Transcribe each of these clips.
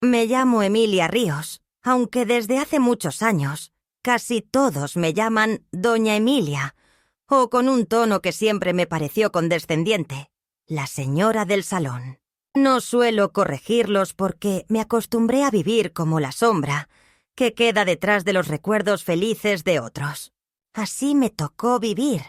Me llamo Emilia Ríos, aunque desde hace muchos años casi todos me llaman Doña Emilia, o con un tono que siempre me pareció condescendiente, la señora del salón. No suelo corregirlos porque me acostumbré a vivir como la sombra que queda detrás de los recuerdos felices de otros. Así me tocó vivir,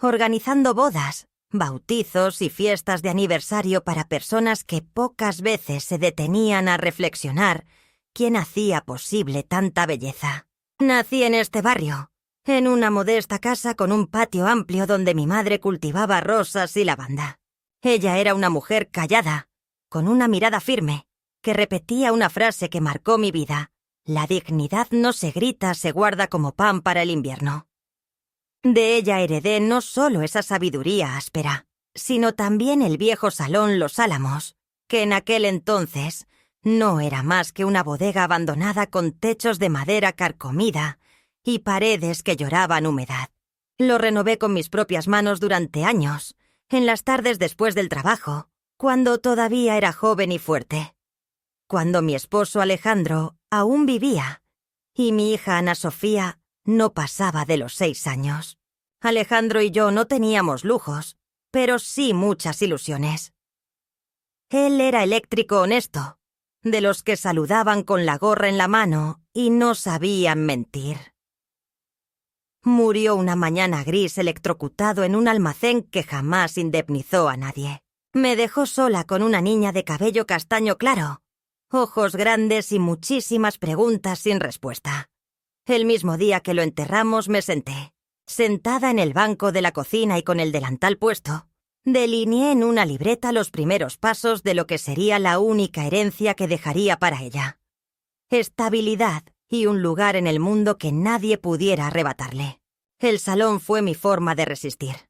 organizando bodas, bautizos y fiestas de aniversario para personas que pocas veces se detenían a reflexionar quién hacía posible tanta belleza. Nací en este barrio, en una modesta casa con un patio amplio donde mi madre cultivaba rosas y lavanda. Ella era una mujer callada, con una mirada firme, que repetía una frase que marcó mi vida: la dignidad no se grita, se guarda como pan para el invierno. De ella heredé no solo esa sabiduría áspera, sino también el viejo salón Los Álamos, que en aquel entonces no era más que una bodega abandonada con techos de madera carcomida y paredes que lloraban humedad. Lo renové con mis propias manos durante años, en las tardes después del trabajo, cuando todavía era joven y fuerte. Cuando mi esposo Alejandro aún vivía y mi hija Ana Sofía no pasaba de los 6 años. Alejandro y yo no teníamos lujos, pero sí muchas ilusiones. Él era eléctrico honesto, de los que saludaban con la gorra en la mano y no sabían mentir. Murió una mañana gris electrocutado en un almacén que jamás indemnizó a nadie. Me dejó sola con una niña de cabello castaño claro, ojos grandes y muchísimas preguntas sin respuesta. El mismo día que lo enterramos me senté, sentada en el banco de la cocina y con el delantal puesto, delineé en una libreta los primeros pasos de lo que sería la única herencia que dejaría para ella. Estabilidad y un lugar en el mundo que nadie pudiera arrebatarle. El salón fue mi forma de resistir.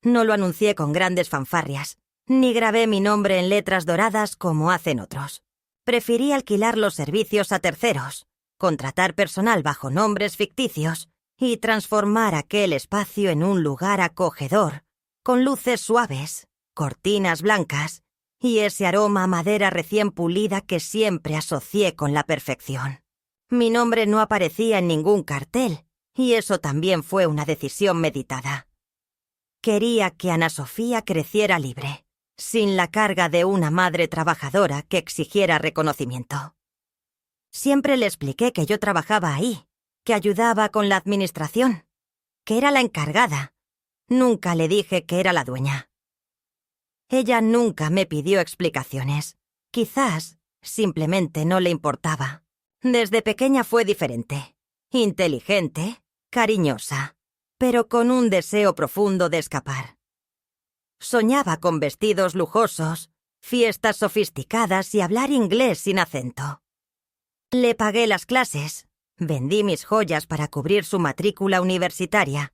No lo anuncié con grandes fanfarrias, ni grabé mi nombre en letras doradas como hacen otros. Preferí alquilar los servicios a terceros, contratar personal bajo nombres ficticios y transformar aquel espacio en un lugar acogedor, con luces suaves, cortinas blancas y ese aroma a madera recién pulida que siempre asocié con la perfección. Mi nombre no aparecía en ningún cartel, y eso también fue una decisión meditada. Quería que Ana Sofía creciera libre, sin la carga de una madre trabajadora que exigiera reconocimiento. Siempre le expliqué que yo trabajaba ahí, que ayudaba con la administración, que era la encargada. Nunca le dije que era la dueña. Ella nunca me pidió explicaciones. Quizás simplemente no le importaba. Desde pequeña fue diferente. Inteligente, cariñosa, pero con un deseo profundo de escapar. Soñaba con vestidos lujosos, fiestas sofisticadas y hablar inglés sin acento. Le pagué las clases, vendí mis joyas para cubrir su matrícula universitaria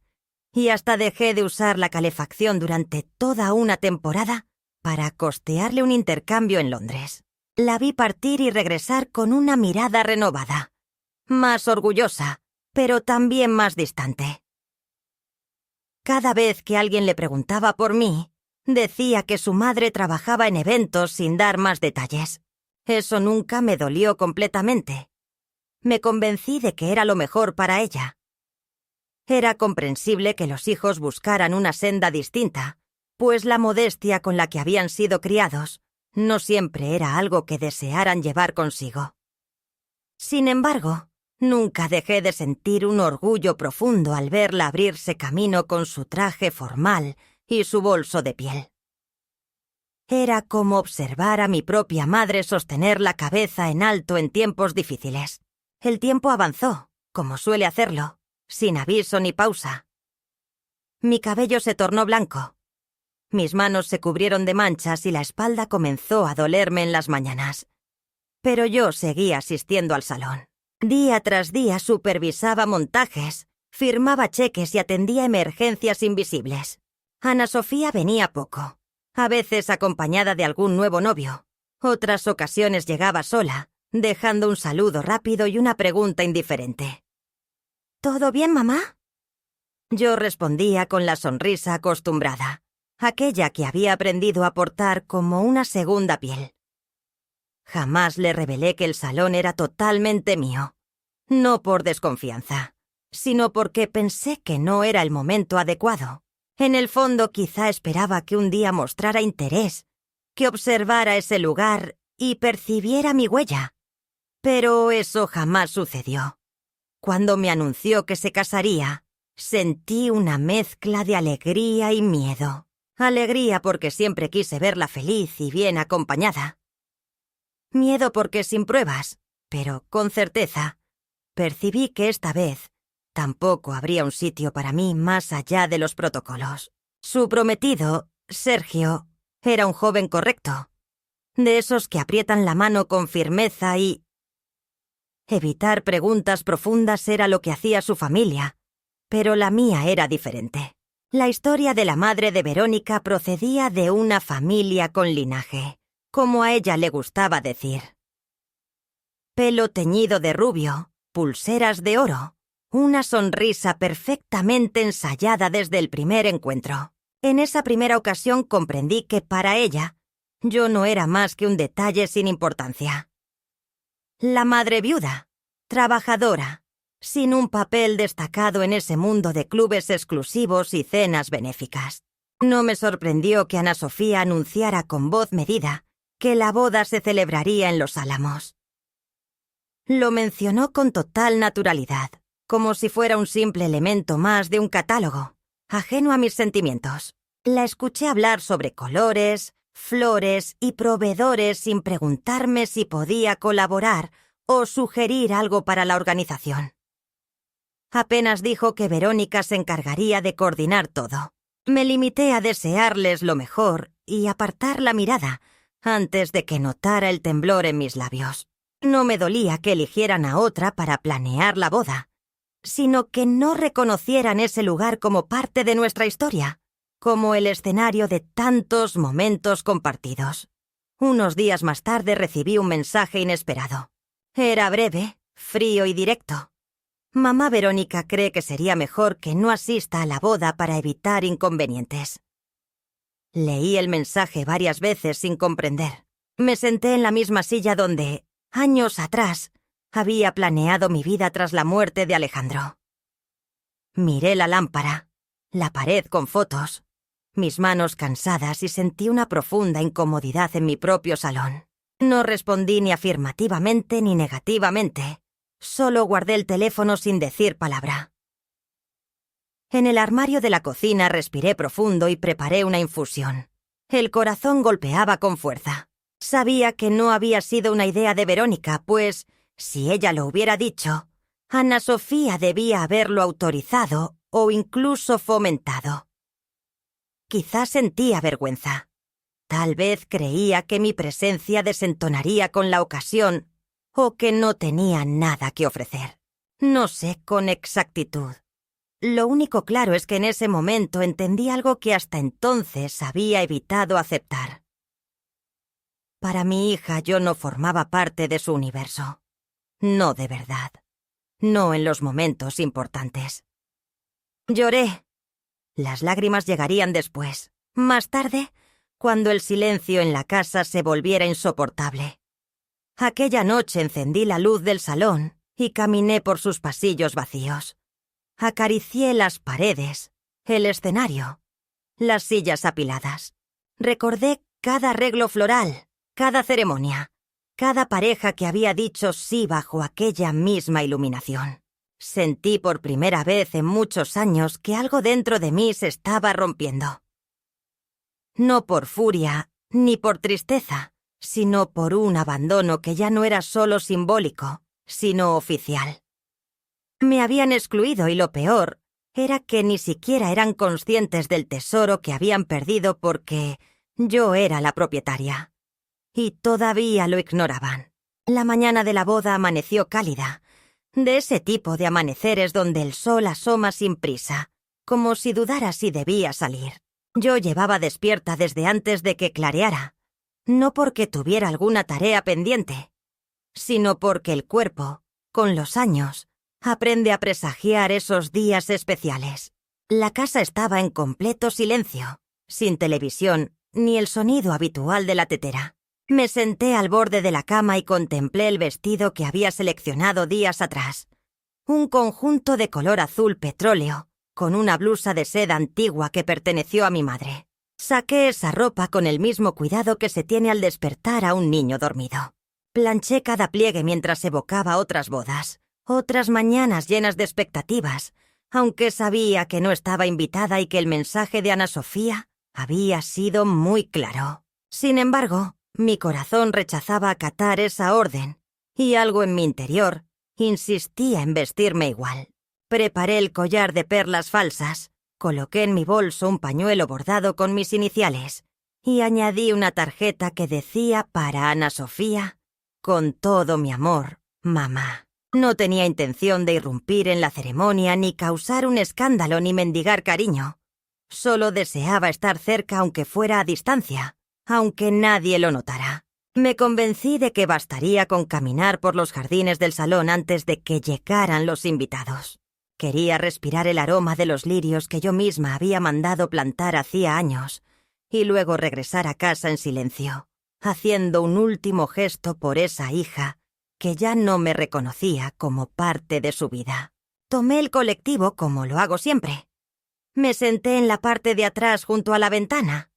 y hasta dejé de usar la calefacción durante toda una temporada para costearle un intercambio en Londres. La vi partir y regresar con una mirada renovada, más orgullosa, pero también más distante. Cada vez que alguien le preguntaba por mí, decía que su madre trabajaba en eventos sin dar más detalles. Eso nunca me dolió completamente. Me convencí de que era lo mejor para ella. Era comprensible que los hijos buscaran una senda distinta, pues la modestia con la que habían sido criados no siempre era algo que desearan llevar consigo. Sin embargo, nunca dejé de sentir un orgullo profundo al verla abrirse camino con su traje formal y su bolso de piel. Era como observar a mi propia madre sostener la cabeza en alto en tiempos difíciles. El tiempo avanzó, como suele hacerlo, sin aviso ni pausa. Mi cabello se tornó blanco. Mis manos se cubrieron de manchas y la espalda comenzó a dolerme en las mañanas. Pero yo seguía asistiendo al salón. Día tras día supervisaba montajes, firmaba cheques y atendía emergencias invisibles. Ana Sofía venía poco, a veces acompañada de algún nuevo novio. Otras ocasiones llegaba sola, dejando un saludo rápido y una pregunta indiferente. ¿Todo bien, mamá? Yo respondía con la sonrisa acostumbrada, aquella que había aprendido a portar como una segunda piel. Jamás le revelé que el salón era totalmente mío. No por desconfianza, sino porque pensé que no era el momento adecuado. En el fondo quizá esperaba que un día mostrara interés, que observara ese lugar y percibiera mi huella. Pero eso jamás sucedió. Cuando me anunció que se casaría, sentí una mezcla de alegría y miedo. Alegría porque siempre quise verla feliz y bien acompañada. Miedo porque sin pruebas, pero con certeza, percibí que esta vez tampoco habría un sitio para mí más allá de los protocolos. Su prometido, Sergio, era un joven correcto, de esos que aprietan la mano con firmeza y... Evitar preguntas profundas era lo que hacía su familia, pero la mía era diferente. La historia de la madre de Verónica procedía de una familia con linaje, como a ella le gustaba decir. Pelo teñido de rubio, pulseras de oro, una sonrisa perfectamente ensayada desde el primer encuentro. En esa primera ocasión comprendí que para ella, yo no era más que un detalle sin importancia. La madre viuda, trabajadora, sin un papel destacado en ese mundo de clubes exclusivos y cenas benéficas. No me sorprendió que Ana Sofía anunciara con voz medida que la boda se celebraría en Los Álamos. Lo mencionó con total naturalidad, como si fuera un simple elemento más de un catálogo, ajeno a mis sentimientos. La escuché hablar sobre colores, flores y proveedores sin preguntarme si podía colaborar o sugerir algo para la organización. Apenas dijo que Verónica se encargaría de coordinar todo. Me limité a desearles lo mejor y apartar la mirada antes de que notara el temblor en mis labios. No me dolía que eligieran a otra para planear la boda, sino que no reconocieran ese lugar como parte de nuestra historia, como el escenario de tantos momentos compartidos. Unos días más tarde recibí un mensaje inesperado. Era breve, frío y directo. Mamá Verónica cree que sería mejor que no asista a la boda para evitar inconvenientes. Leí el mensaje varias veces sin comprender. Me senté en la misma silla donde, años atrás, había planeado mi vida tras la muerte de Alejandro. Miré la lámpara, la pared con fotos, mis manos cansadas y sentí una profunda incomodidad en mi propio salón. No respondí ni afirmativamente ni negativamente. Solo guardé el teléfono sin decir palabra. En el armario de la cocina respiré profundo y preparé una infusión. El corazón golpeaba con fuerza. Sabía que no había sido una idea de Verónica, pues, si ella lo hubiera dicho, Ana Sofía debía haberlo autorizado o incluso fomentado. Quizás sentía vergüenza. Tal vez creía que mi presencia desentonaría con la ocasión o que no tenía nada que ofrecer. No sé con exactitud. Lo único claro es que en ese momento entendí algo que hasta entonces había evitado aceptar. Para mi hija yo no formaba parte de su universo. No de verdad. No en los momentos importantes. Lloré. Las lágrimas llegarían después, más tarde, cuando el silencio en la casa se volviera insoportable. Aquella noche encendí la luz del salón y caminé por sus pasillos vacíos. Acaricié las paredes, el escenario, las sillas apiladas. Recordé cada arreglo floral, cada ceremonia, cada pareja que había dicho sí bajo aquella misma iluminación. Sentí por primera vez en muchos años que algo dentro de mí se estaba rompiendo. No por furia ni por tristeza, sino por un abandono que ya no era solo simbólico, sino oficial. Me habían excluido y lo peor era que ni siquiera eran conscientes del tesoro que habían perdido porque yo era la propietaria. Y todavía lo ignoraban. La mañana de la boda amaneció cálida, de ese tipo de amaneceres donde el sol asoma sin prisa, como si dudara si debía salir. Yo llevaba despierta desde antes de que clareara, no porque tuviera alguna tarea pendiente, sino porque el cuerpo, con los años, aprende a presagiar esos días especiales. La casa estaba en completo silencio, sin televisión ni el sonido habitual de la tetera. Me senté al borde de la cama y contemplé el vestido que había seleccionado días atrás. Un conjunto de color azul petróleo, con una blusa de seda antigua que perteneció a mi madre. Saqué esa ropa con el mismo cuidado que se tiene al despertar a un niño dormido. Planché cada pliegue mientras evocaba otras bodas, otras mañanas llenas de expectativas, aunque sabía que no estaba invitada y que el mensaje de Ana Sofía había sido muy claro. Sin embargo, mi corazón rechazaba acatar esa orden, y algo en mi interior insistía en vestirme igual. Preparé el collar de perlas falsas, coloqué en mi bolso un pañuelo bordado con mis iniciales y añadí una tarjeta que decía para Ana Sofía: con todo mi amor, mamá. No tenía intención de irrumpir en la ceremonia, ni causar un escándalo, ni mendigar cariño. Solo deseaba estar cerca aunque fuera a distancia, aunque nadie lo notara. Me convencí de que bastaría con caminar por los jardines del salón antes de que llegaran los invitados. Quería respirar el aroma de los lirios que yo misma había mandado plantar hacía años, y luego regresar a casa en silencio, haciendo un último gesto por esa hija que ya no me reconocía como parte de su vida. Tomé el colectivo como lo hago siempre. Me senté en la parte de atrás junto a la ventana,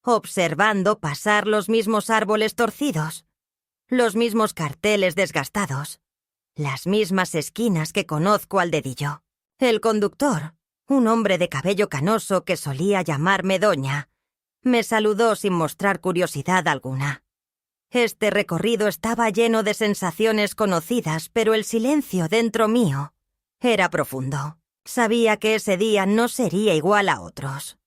observando pasar los mismos árboles torcidos, los mismos carteles desgastados, las mismas esquinas que conozco al dedillo. El conductor, un hombre de cabello canoso que solía llamarme doña, me saludó sin mostrar curiosidad alguna. Este recorrido estaba lleno de sensaciones conocidas, pero el silencio dentro mío era profundo. Sabía que ese día no sería igual a otros,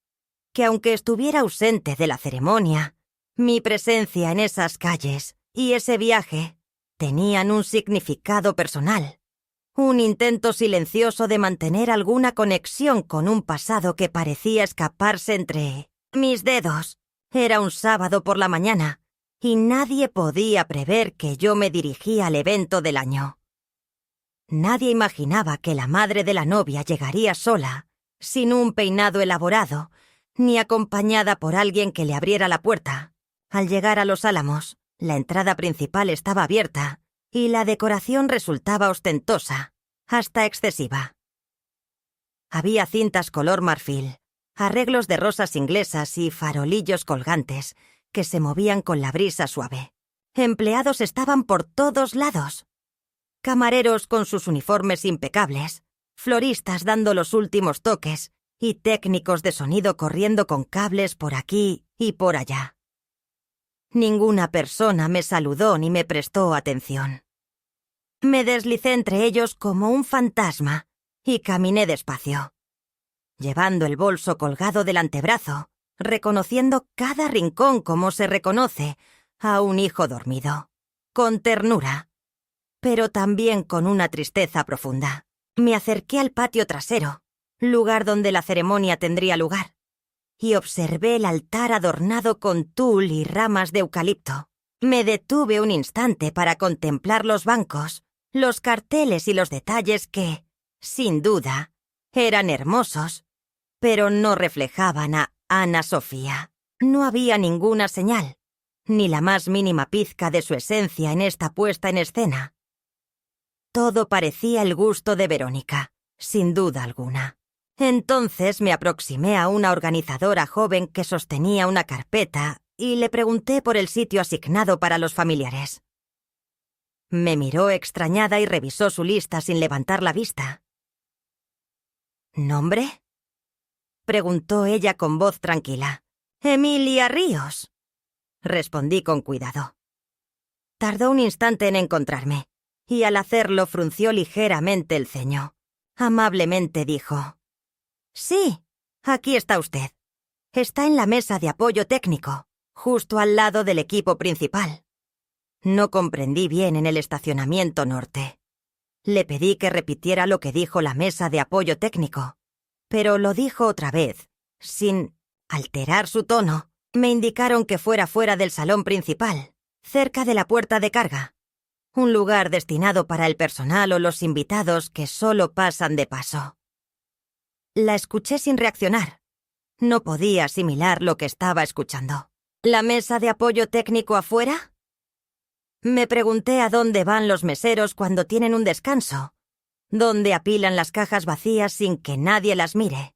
que aunque estuviera ausente de la ceremonia, mi presencia en esas calles y ese viaje tenían un significado personal, un intento silencioso de mantener alguna conexión con un pasado que parecía escaparse entre mis dedos. Era un sábado por la mañana, y nadie podía prever que yo me dirigía al evento del año. Nadie imaginaba que la madre de la novia llegaría sola, sin un peinado elaborado, ni acompañada por alguien que le abriera la puerta. Al llegar a Los Álamos, la entrada principal estaba abierta, y la decoración resultaba ostentosa, hasta excesiva. Había cintas color marfil, arreglos de rosas inglesas y farolillos colgantes que se movían con la brisa suave. Empleados estaban por todos lados. Camareros con sus uniformes impecables, floristas dando los últimos toques y técnicos de sonido corriendo con cables por aquí y por allá. Ninguna persona me saludó ni me prestó atención. Me deslicé entre ellos como un fantasma y caminé despacio, llevando el bolso colgado del antebrazo, reconociendo cada rincón como se reconoce a un hijo dormido, con ternura, pero también con una tristeza profunda. Me acerqué al patio trasero, lugar donde la ceremonia tendría lugar, y observé el altar adornado con tul y ramas de eucalipto. Me detuve un instante para contemplar los bancos, los carteles y los detalles que, sin duda, eran hermosos, pero no reflejaban a Ana Sofía. No había ninguna señal, ni la más mínima pizca de su esencia en esta puesta en escena. Todo parecía el gusto de Verónica, sin duda alguna. Entonces me aproximé a una organizadora joven que sostenía una carpeta y le pregunté por el sitio asignado para los familiares. Me miró extrañada y revisó su lista sin levantar la vista. ¿Nombre?, preguntó ella con voz tranquila. «Emilia Ríos», respondí con cuidado. Tardó un instante en encontrarme, y al hacerlo frunció ligeramente el ceño. Amablemente dijo: «Sí, aquí está usted. Está en la mesa de apoyo técnico, justo al lado del equipo principal». No comprendí bien en el estacionamiento norte. Le pedí que repitiera lo que dijo la mesa de apoyo técnico, pero lo dijo otra vez, sin alterar su tono. Me indicaron que fuera fuera del salón principal, cerca de la puerta de carga, un lugar destinado para el personal o los invitados que solo pasan de paso. La escuché sin reaccionar. No podía asimilar lo que estaba escuchando. ¿La mesa de apoyo técnico afuera? Me pregunté a dónde van los meseros cuando tienen un descanso, dónde apilan las cajas vacías sin que nadie las mire.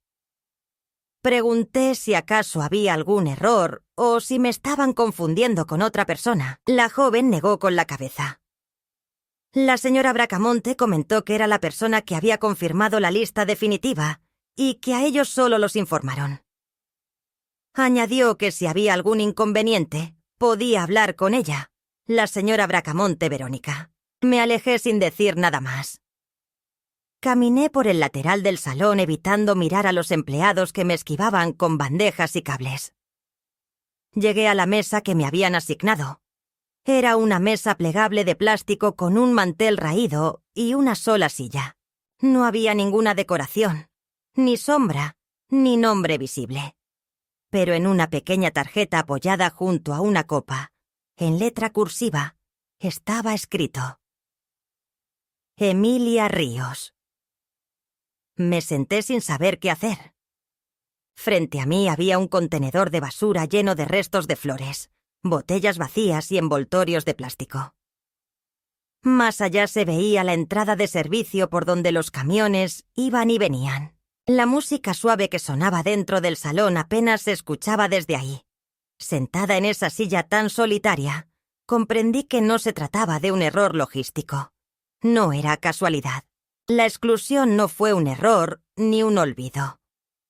Pregunté si acaso había algún error o si me estaban confundiendo con otra persona. La joven negó con la cabeza. La señora Bracamonte comentó que era la persona que había confirmado la lista definitiva y que a ellos solo los informaron. Añadió que si había algún inconveniente, podía hablar con ella, la señora Bracamonte Verónica. Me alejé sin decir nada más. Caminé por el lateral del salón evitando mirar a los empleados que me esquivaban con bandejas y cables. Llegué a la mesa que me habían asignado. Era una mesa plegable de plástico con un mantel raído y una sola silla. No había ninguna decoración, ni sombra, ni nombre visible. Pero en una pequeña tarjeta apoyada junto a una copa, en letra cursiva, estaba escrito: Emilia Ríos. Me senté sin saber qué hacer. Frente a mí había un contenedor de basura lleno de restos de flores, botellas vacías y envoltorios de plástico. Más allá se veía la entrada de servicio por donde los camiones iban y venían. La música suave que sonaba dentro del salón apenas se escuchaba desde ahí. Sentada en esa silla tan solitaria, comprendí que no se trataba de un error logístico. No era casualidad. La exclusión no fue un error ni un olvido.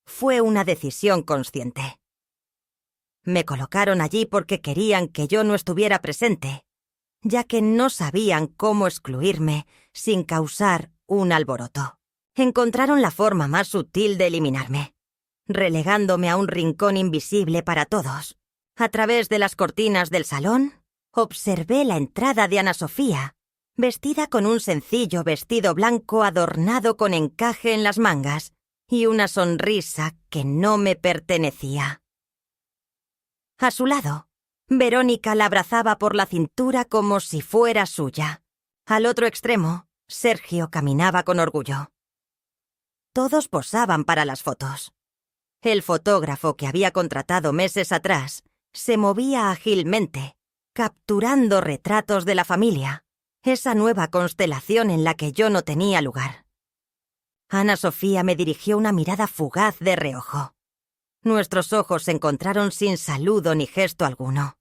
Fue una decisión consciente. Me colocaron allí porque querían que yo no estuviera presente, ya que no sabían cómo excluirme sin causar un alboroto. Encontraron la forma más sutil de eliminarme, relegándome a un rincón invisible para todos. A través de las cortinas del salón, observé la entrada de Ana Sofía, vestida con un sencillo vestido blanco adornado con encaje en las mangas y una sonrisa que no me pertenecía. A su lado, Verónica la abrazaba por la cintura como si fuera suya. Al otro extremo, Sergio caminaba con orgullo. Todos posaban para las fotos. El fotógrafo que había contratado meses atrás se movía ágilmente, capturando retratos de la familia, esa nueva constelación en la que yo no tenía lugar. Ana Sofía me dirigió una mirada fugaz de reojo. Nuestros ojos se encontraron sin saludo ni gesto alguno.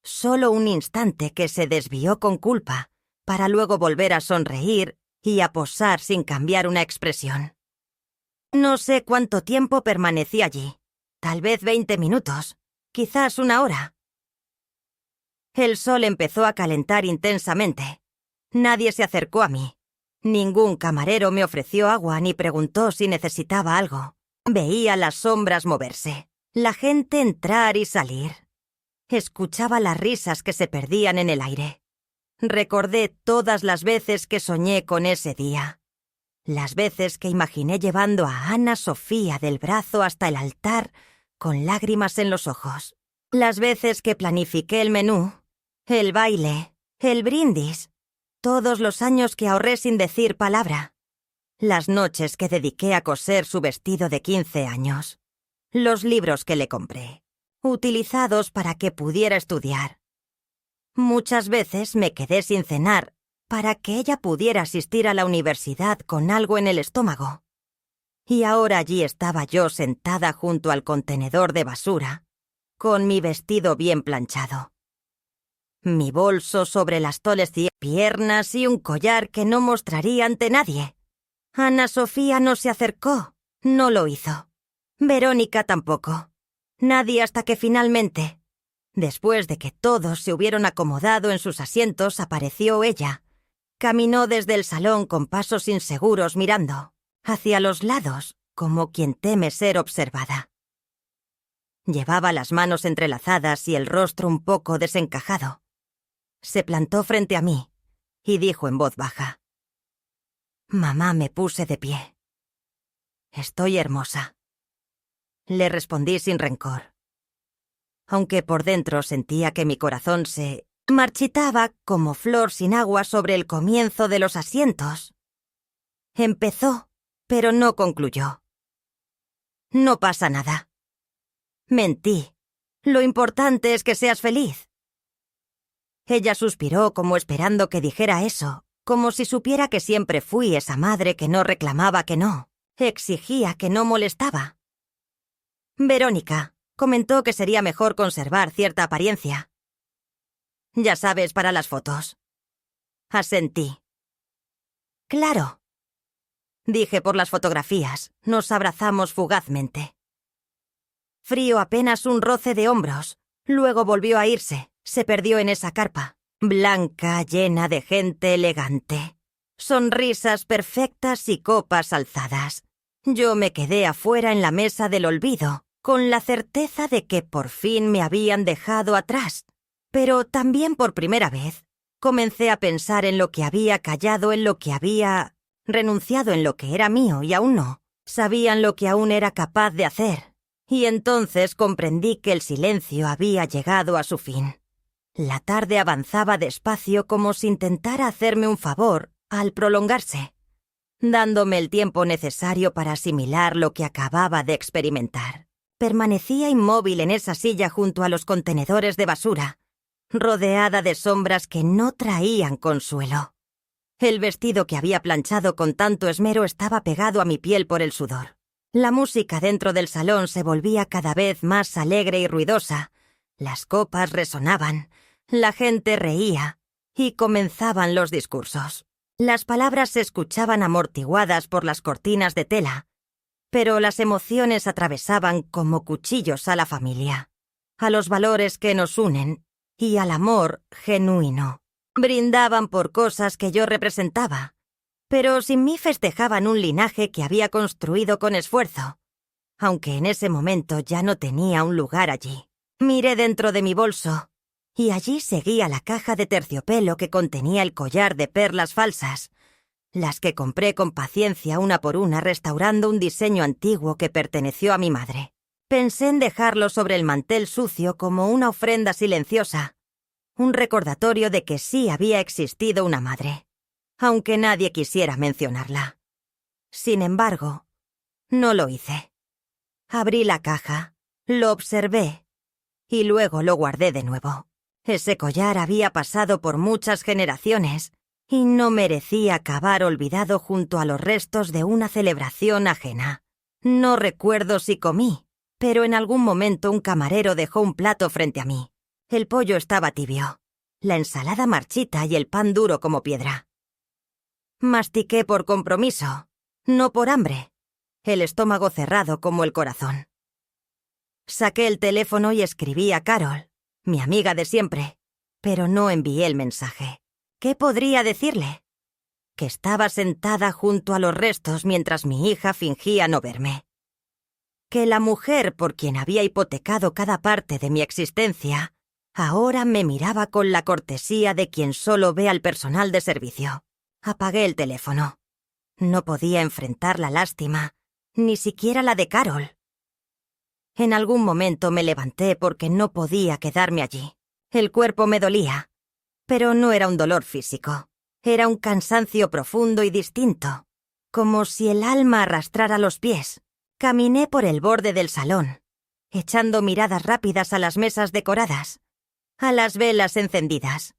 Solo un instante que se desvió con culpa, para luego volver a sonreír y a posar sin cambiar una expresión. No sé cuánto tiempo permanecí allí. Tal vez 20 minutos, quizás una hora. El sol empezó a calentar intensamente. Nadie se acercó a mí. Ningún camarero me ofreció agua ni preguntó si necesitaba algo. Veía las sombras moverse, la gente entrar y salir. Escuchaba las risas que se perdían en el aire. Recordé todas las veces que soñé con ese día. Las veces que imaginé llevando a Ana Sofía del brazo hasta el altar con lágrimas en los ojos. Las veces que planifiqué el menú, el baile, el brindis, todos los años que ahorré sin decir palabra. Las noches que dediqué a coser su vestido de 15 años. Los libros que le compré, utilizados para que pudiera estudiar. Muchas veces me quedé sin cenar para que ella pudiera asistir a la universidad con algo en el estómago. Y ahora allí estaba yo sentada junto al contenedor de basura, con mi vestido bien planchado. Mi bolso sobre las toles de piernas y un collar que no mostraría ante nadie. Ana Sofía no se acercó, no lo hizo. Verónica tampoco. Nadie hasta que finalmente, después de que todos se hubieron acomodado en sus asientos, apareció ella. Caminó desde el salón con pasos inseguros mirando hacia los lados como quien teme ser observada. Llevaba las manos entrelazadas y el rostro un poco desencajado. Se plantó frente a mí y dijo en voz baja: «Mamá». Me puse de pie. «Estoy hermosa», le respondí sin rencor, aunque por dentro sentía que mi corazón se marchitaba como flor sin agua sobre el comienzo de los asientos. Empezó, pero no concluyó. «No pasa nada». Mentí. Lo importante es que seas feliz. Ella suspiró como esperando que dijera eso, como si supiera que siempre fui esa madre que no reclamaba que no, exigía que no molestaba. Verónica comentó que sería mejor conservar cierta apariencia. Ya sabes, para las fotos. Asentí. Claro. Dije por las fotografías. Nos abrazamos fugazmente. Frío apenas un roce de hombros. Luego volvió a irse. Se perdió en esa carpa. Blanca, llena de gente elegante. Sonrisas perfectas y copas alzadas. Yo me quedé afuera en la mesa del olvido, con la certeza de que por fin me habían dejado atrás. Pero también por primera vez comencé a pensar en lo que había callado, en lo que había renunciado, en lo que era mío y aún no. Sabían lo que aún era capaz de hacer. Y entonces comprendí que el silencio había llegado a su fin. La tarde avanzaba despacio como si intentara hacerme un favor al prolongarse, dándome el tiempo necesario para asimilar lo que acababa de experimentar. Permanecía inmóvil en esa silla junto a los contenedores de basura, rodeada de sombras que no traían consuelo. El vestido que había planchado con tanto esmero estaba pegado a mi piel por el sudor. La música dentro del salón se volvía cada vez más alegre y ruidosa. Las copas resonaban, la gente reía y comenzaban los discursos. Las palabras se escuchaban amortiguadas por las cortinas de tela, pero las emociones atravesaban como cuchillos a la familia, a los valores que nos unen y al amor genuino. Brindaban por cosas que yo representaba, pero sin mí festejaban un linaje que había construido con esfuerzo, aunque en ese momento ya no tenía un lugar allí. Miré dentro de mi bolso, y allí seguía la caja de terciopelo que contenía el collar de perlas falsas, las que compré con paciencia una por una restaurando un diseño antiguo que perteneció a mi madre. Pensé en dejarlo sobre el mantel sucio como una ofrenda silenciosa, un recordatorio de que sí había existido una madre, aunque nadie quisiera mencionarla. Sin embargo, no lo hice. Abrí la caja, lo observé y luego lo guardé de nuevo. Ese collar había pasado por muchas generaciones y no merecía acabar olvidado junto a los restos de una celebración ajena. No recuerdo si comí, pero en algún momento un camarero dejó un plato frente a mí. El pollo estaba tibio, la ensalada marchita y el pan duro como piedra. Mastiqué por compromiso, no por hambre, el estómago cerrado como el corazón. Saqué el teléfono y escribí a Carol, mi amiga de siempre, pero no envié el mensaje. ¿Qué podría decirle? Que estaba sentada junto a los restos mientras mi hija fingía no verme. Que la mujer por quien había hipotecado cada parte de mi existencia ahora me miraba con la cortesía de quien solo ve al personal de servicio. Apagué el teléfono. No podía enfrentar la lástima, ni siquiera la de Carol. En algún momento me levanté porque no podía quedarme allí. El cuerpo me dolía, pero no era un dolor físico. Era un cansancio profundo y distinto, como si el alma arrastrara los pies. Caminé por el borde del salón, echando miradas rápidas a las mesas decoradas, a las velas encendidas,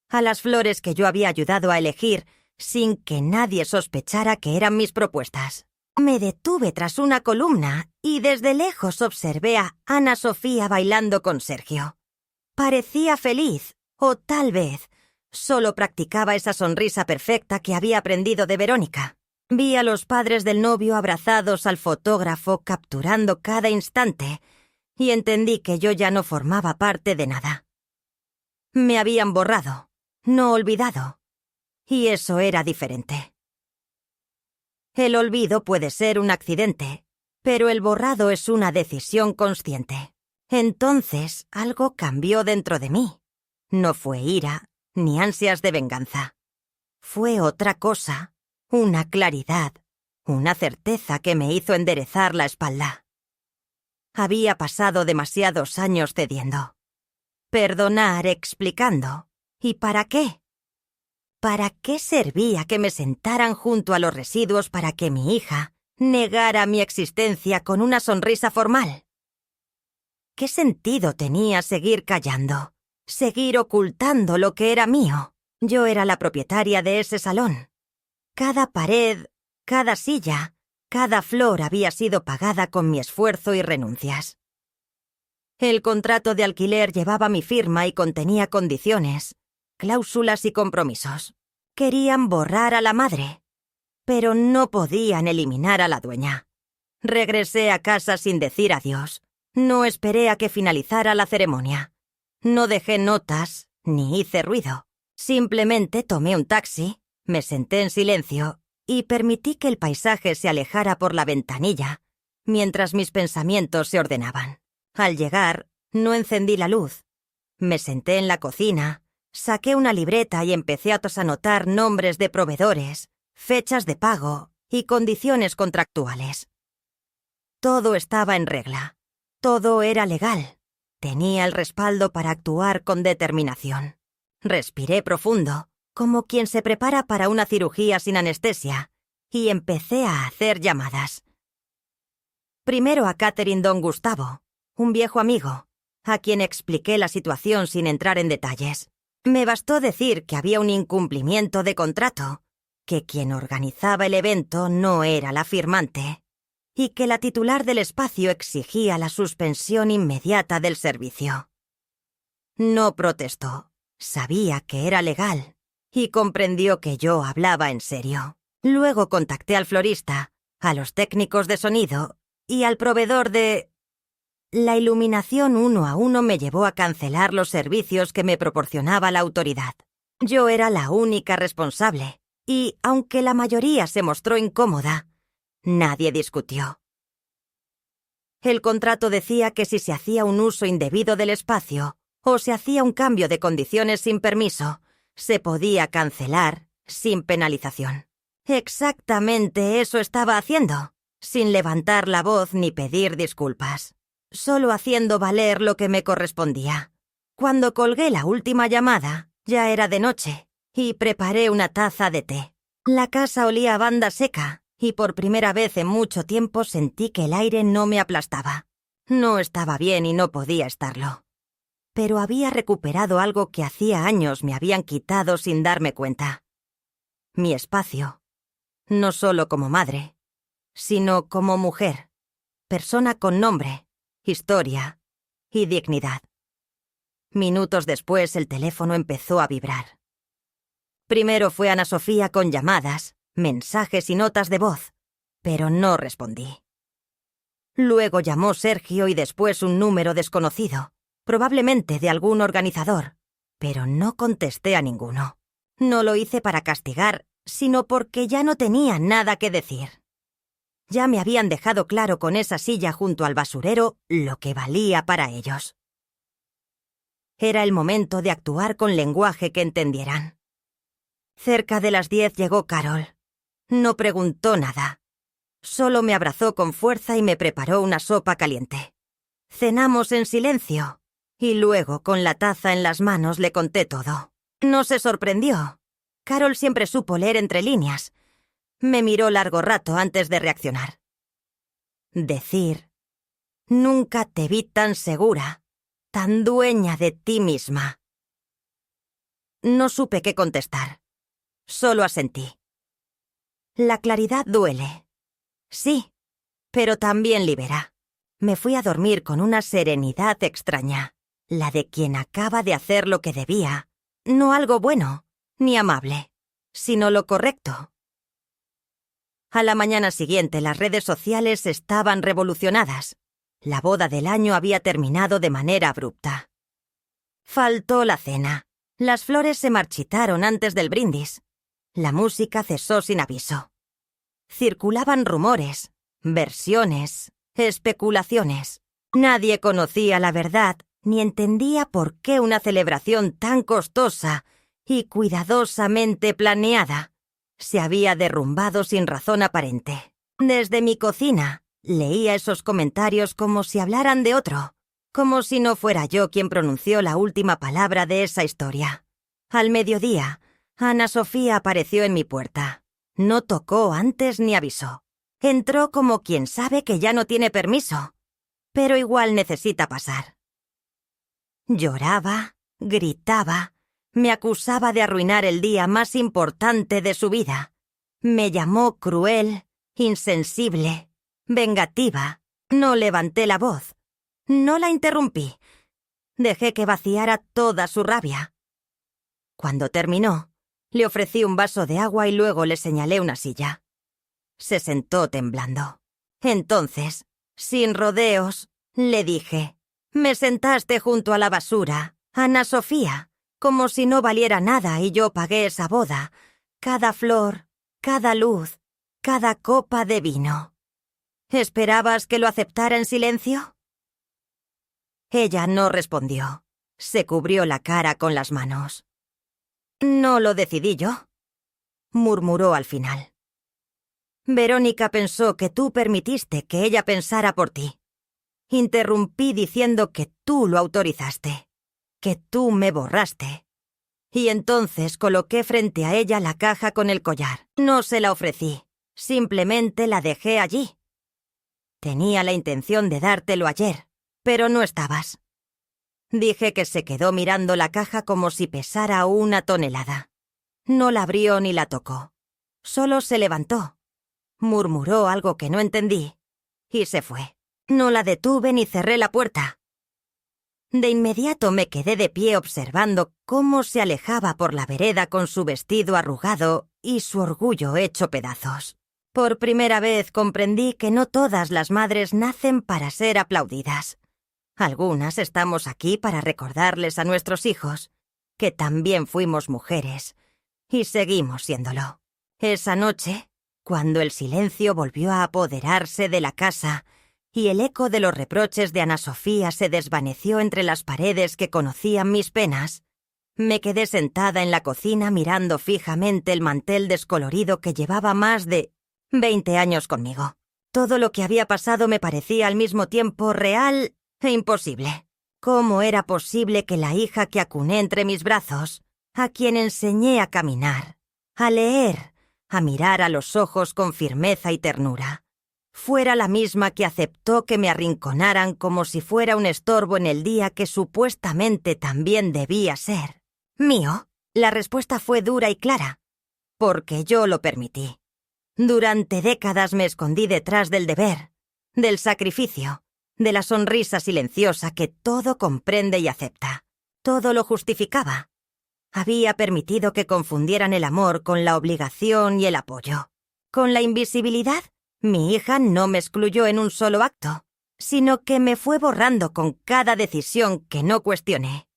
a las flores que yo había ayudado a elegir sin que nadie sospechara que eran mis propuestas. Me detuve tras una columna y desde lejos observé a Ana Sofía bailando con Sergio. Parecía feliz, o tal vez solo practicaba esa sonrisa perfecta que había aprendido de Verónica. Vi a los padres del novio abrazados al fotógrafo capturando cada instante y entendí que yo ya no formaba parte de nada. Me habían borrado, no olvidado, y eso era diferente. El olvido puede ser un accidente, pero el borrado es una decisión consciente. Entonces algo cambió dentro de mí. No fue ira ni ansias de venganza. Fue otra cosa, una claridad, una certeza que me hizo enderezar la espalda. Había pasado demasiados años cediendo. Perdonar explicando. ¿Y para qué? ¿Para qué servía que me sentaran junto a los residuos para que mi hija negara mi existencia con una sonrisa formal? ¿Qué sentido tenía seguir callando? Seguir ocultando lo que era mío. Yo era la propietaria de ese salón. Cada pared, cada silla, cada flor había sido pagada con mi esfuerzo y renuncias. El contrato de alquiler llevaba mi firma y contenía condiciones, cláusulas y compromisos. Querían borrar a la madre, pero no podían eliminar a la dueña. Regresé a casa sin decir adiós. No esperé a que finalizara la ceremonia. No dejé notas ni hice ruido. Simplemente tomé un taxi, me senté en silencio y permití que el paisaje se alejara por la ventanilla, mientras mis pensamientos se ordenaban. Al llegar, no encendí la luz. Me senté en la cocina, saqué una libreta y empecé a anotar nombres de proveedores, fechas de pago y condiciones contractuales. Todo estaba en regla. Todo era legal. Tenía el respaldo para actuar con determinación. Respiré profundo, como quien se prepara para una cirugía sin anestesia, y empecé a hacer llamadas. Primero a Catherine Don Gustavo, un viejo amigo, a quien expliqué la situación sin entrar en detalles. Me bastó decir que había un incumplimiento de contrato, que quien organizaba el evento no era la firmante, y que la titular del espacio exigía la suspensión inmediata del servicio. No protestó. Sabía que era legal y comprendió que yo hablaba en serio. Luego contacté al florista, a los técnicos de sonido y al proveedor de... La iluminación uno a uno me llevó a cancelar los servicios que me proporcionaba la autoridad. Yo era la única responsable y, aunque la mayoría se mostró incómoda, nadie discutió. El contrato decía que si se hacía un uso indebido del espacio o se hacía un cambio de condiciones sin permiso, se podía cancelar sin penalización. Exactamente eso estaba haciendo, sin levantar la voz ni pedir disculpas, solo haciendo valer lo que me correspondía. Cuando colgué la última llamada, ya era de noche, y preparé una taza de té. La casa olía a banda seca, y por primera vez en mucho tiempo sentí que el aire no me aplastaba. No estaba bien y no podía estarlo. Pero había recuperado algo que hacía años me habían quitado sin darme cuenta. Mi espacio, no solo como madre, sino como mujer, persona con nombre, historia y dignidad. Minutos después el teléfono empezó a vibrar. Primero fue Ana Sofía con llamadas, mensajes y notas de voz, pero no respondí. Luego llamó Sergio y después un número desconocido, probablemente de algún organizador, pero no contesté a ninguno. No lo hice para castigar, sino porque ya no tenía nada que decir. Ya me habían dejado claro con esa silla junto al basurero lo que valía para ellos. Era el momento de actuar con lenguaje que entendieran. Cerca de las 10 llegó Carol. No preguntó nada. Solo me abrazó con fuerza y me preparó una sopa caliente. Cenamos en silencio. Y luego, con la taza en las manos, le conté todo. No se sorprendió. Carol siempre supo leer entre líneas. Me miró largo rato antes de reaccionar. Decir, nunca te vi tan segura, tan dueña de ti misma. No supe qué contestar. Solo asentí. La claridad duele. Sí, pero también libera. Me fui a dormir con una serenidad extraña. La de quien acaba de hacer lo que debía, no algo bueno, ni amable, sino lo correcto. A la mañana siguiente las redes sociales estaban revolucionadas. La boda del año había terminado de manera abrupta. Faltó la cena. Las flores se marchitaron antes del brindis. La música cesó sin aviso. Circulaban rumores, versiones, especulaciones. Nadie conocía la verdad ni entendía por qué una celebración tan costosa y cuidadosamente planeada se había derrumbado sin razón aparente. Desde mi cocina leía esos comentarios como si hablaran de otro, como si no fuera yo quien pronunció la última palabra de esa historia. Al mediodía, Ana Sofía apareció en mi puerta. No tocó antes ni avisó. Entró como quien sabe que ya no tiene permiso. pero igual necesita pasar. Lloraba, gritaba, me acusaba de arruinar el día más importante de su vida. Me llamó cruel, insensible, vengativa. No levanté la voz. No la interrumpí. Dejé que vaciara toda su rabia. Cuando terminó, le ofrecí un vaso de agua y luego le señalé una silla. Se sentó temblando. Entonces, sin rodeos, le dije: «Me sentaste junto a la basura, Ana Sofía, como si no valiera nada y yo pagué esa boda, cada flor, cada luz, cada copa de vino. ¿Esperabas que lo aceptara en silencio?». Ella no respondió. Se cubrió la cara con las manos. «No lo decidí yo», murmuró al final. «Verónica pensó que tú permitiste que ella pensara por ti. Interrumpí diciendo que tú lo autorizaste, que tú me borraste. Y entonces coloqué frente a ella la caja con el collar. No se la ofrecí, simplemente la dejé allí. Tenía la intención de dártelo ayer, pero no estabas». Dije que se quedó mirando la caja como si pesara 1 tonelada. No la abrió ni la tocó. Solo se levantó, murmuró algo que no entendí y se fue. No la detuve ni cerré la puerta. De inmediato me quedé de pie observando cómo se alejaba por la vereda con su vestido arrugado y su orgullo hecho pedazos. Por primera vez comprendí que no todas las madres nacen para ser aplaudidas. Algunas estamos aquí para recordarles a nuestros hijos que también fuimos mujeres y seguimos siéndolo. Esa noche, cuando el silencio volvió a apoderarse de la casa y el eco de los reproches de Ana Sofía se desvaneció entre las paredes que conocían mis penas, me quedé sentada en la cocina mirando fijamente el mantel descolorido que llevaba más de 20 años conmigo. Todo lo que había pasado me parecía al mismo tiempo real e imposible. ¿Cómo era posible que la hija que acuné entre mis brazos, a quien enseñé a caminar, a leer, a mirar a los ojos con firmeza y ternura, fuera la misma que aceptó que me arrinconaran como si fuera un estorbo en el día que supuestamente también debía ser mío? La respuesta fue dura y clara, porque yo lo permití. Durante décadas me escondí detrás del deber, del sacrificio, de la sonrisa silenciosa que todo comprende y acepta. Todo lo justificaba. Había permitido que confundieran el amor con la obligación y el apoyo. Con la invisibilidad, mi hija no me excluyó en un solo acto, sino que me fue borrando con cada decisión que no cuestioné,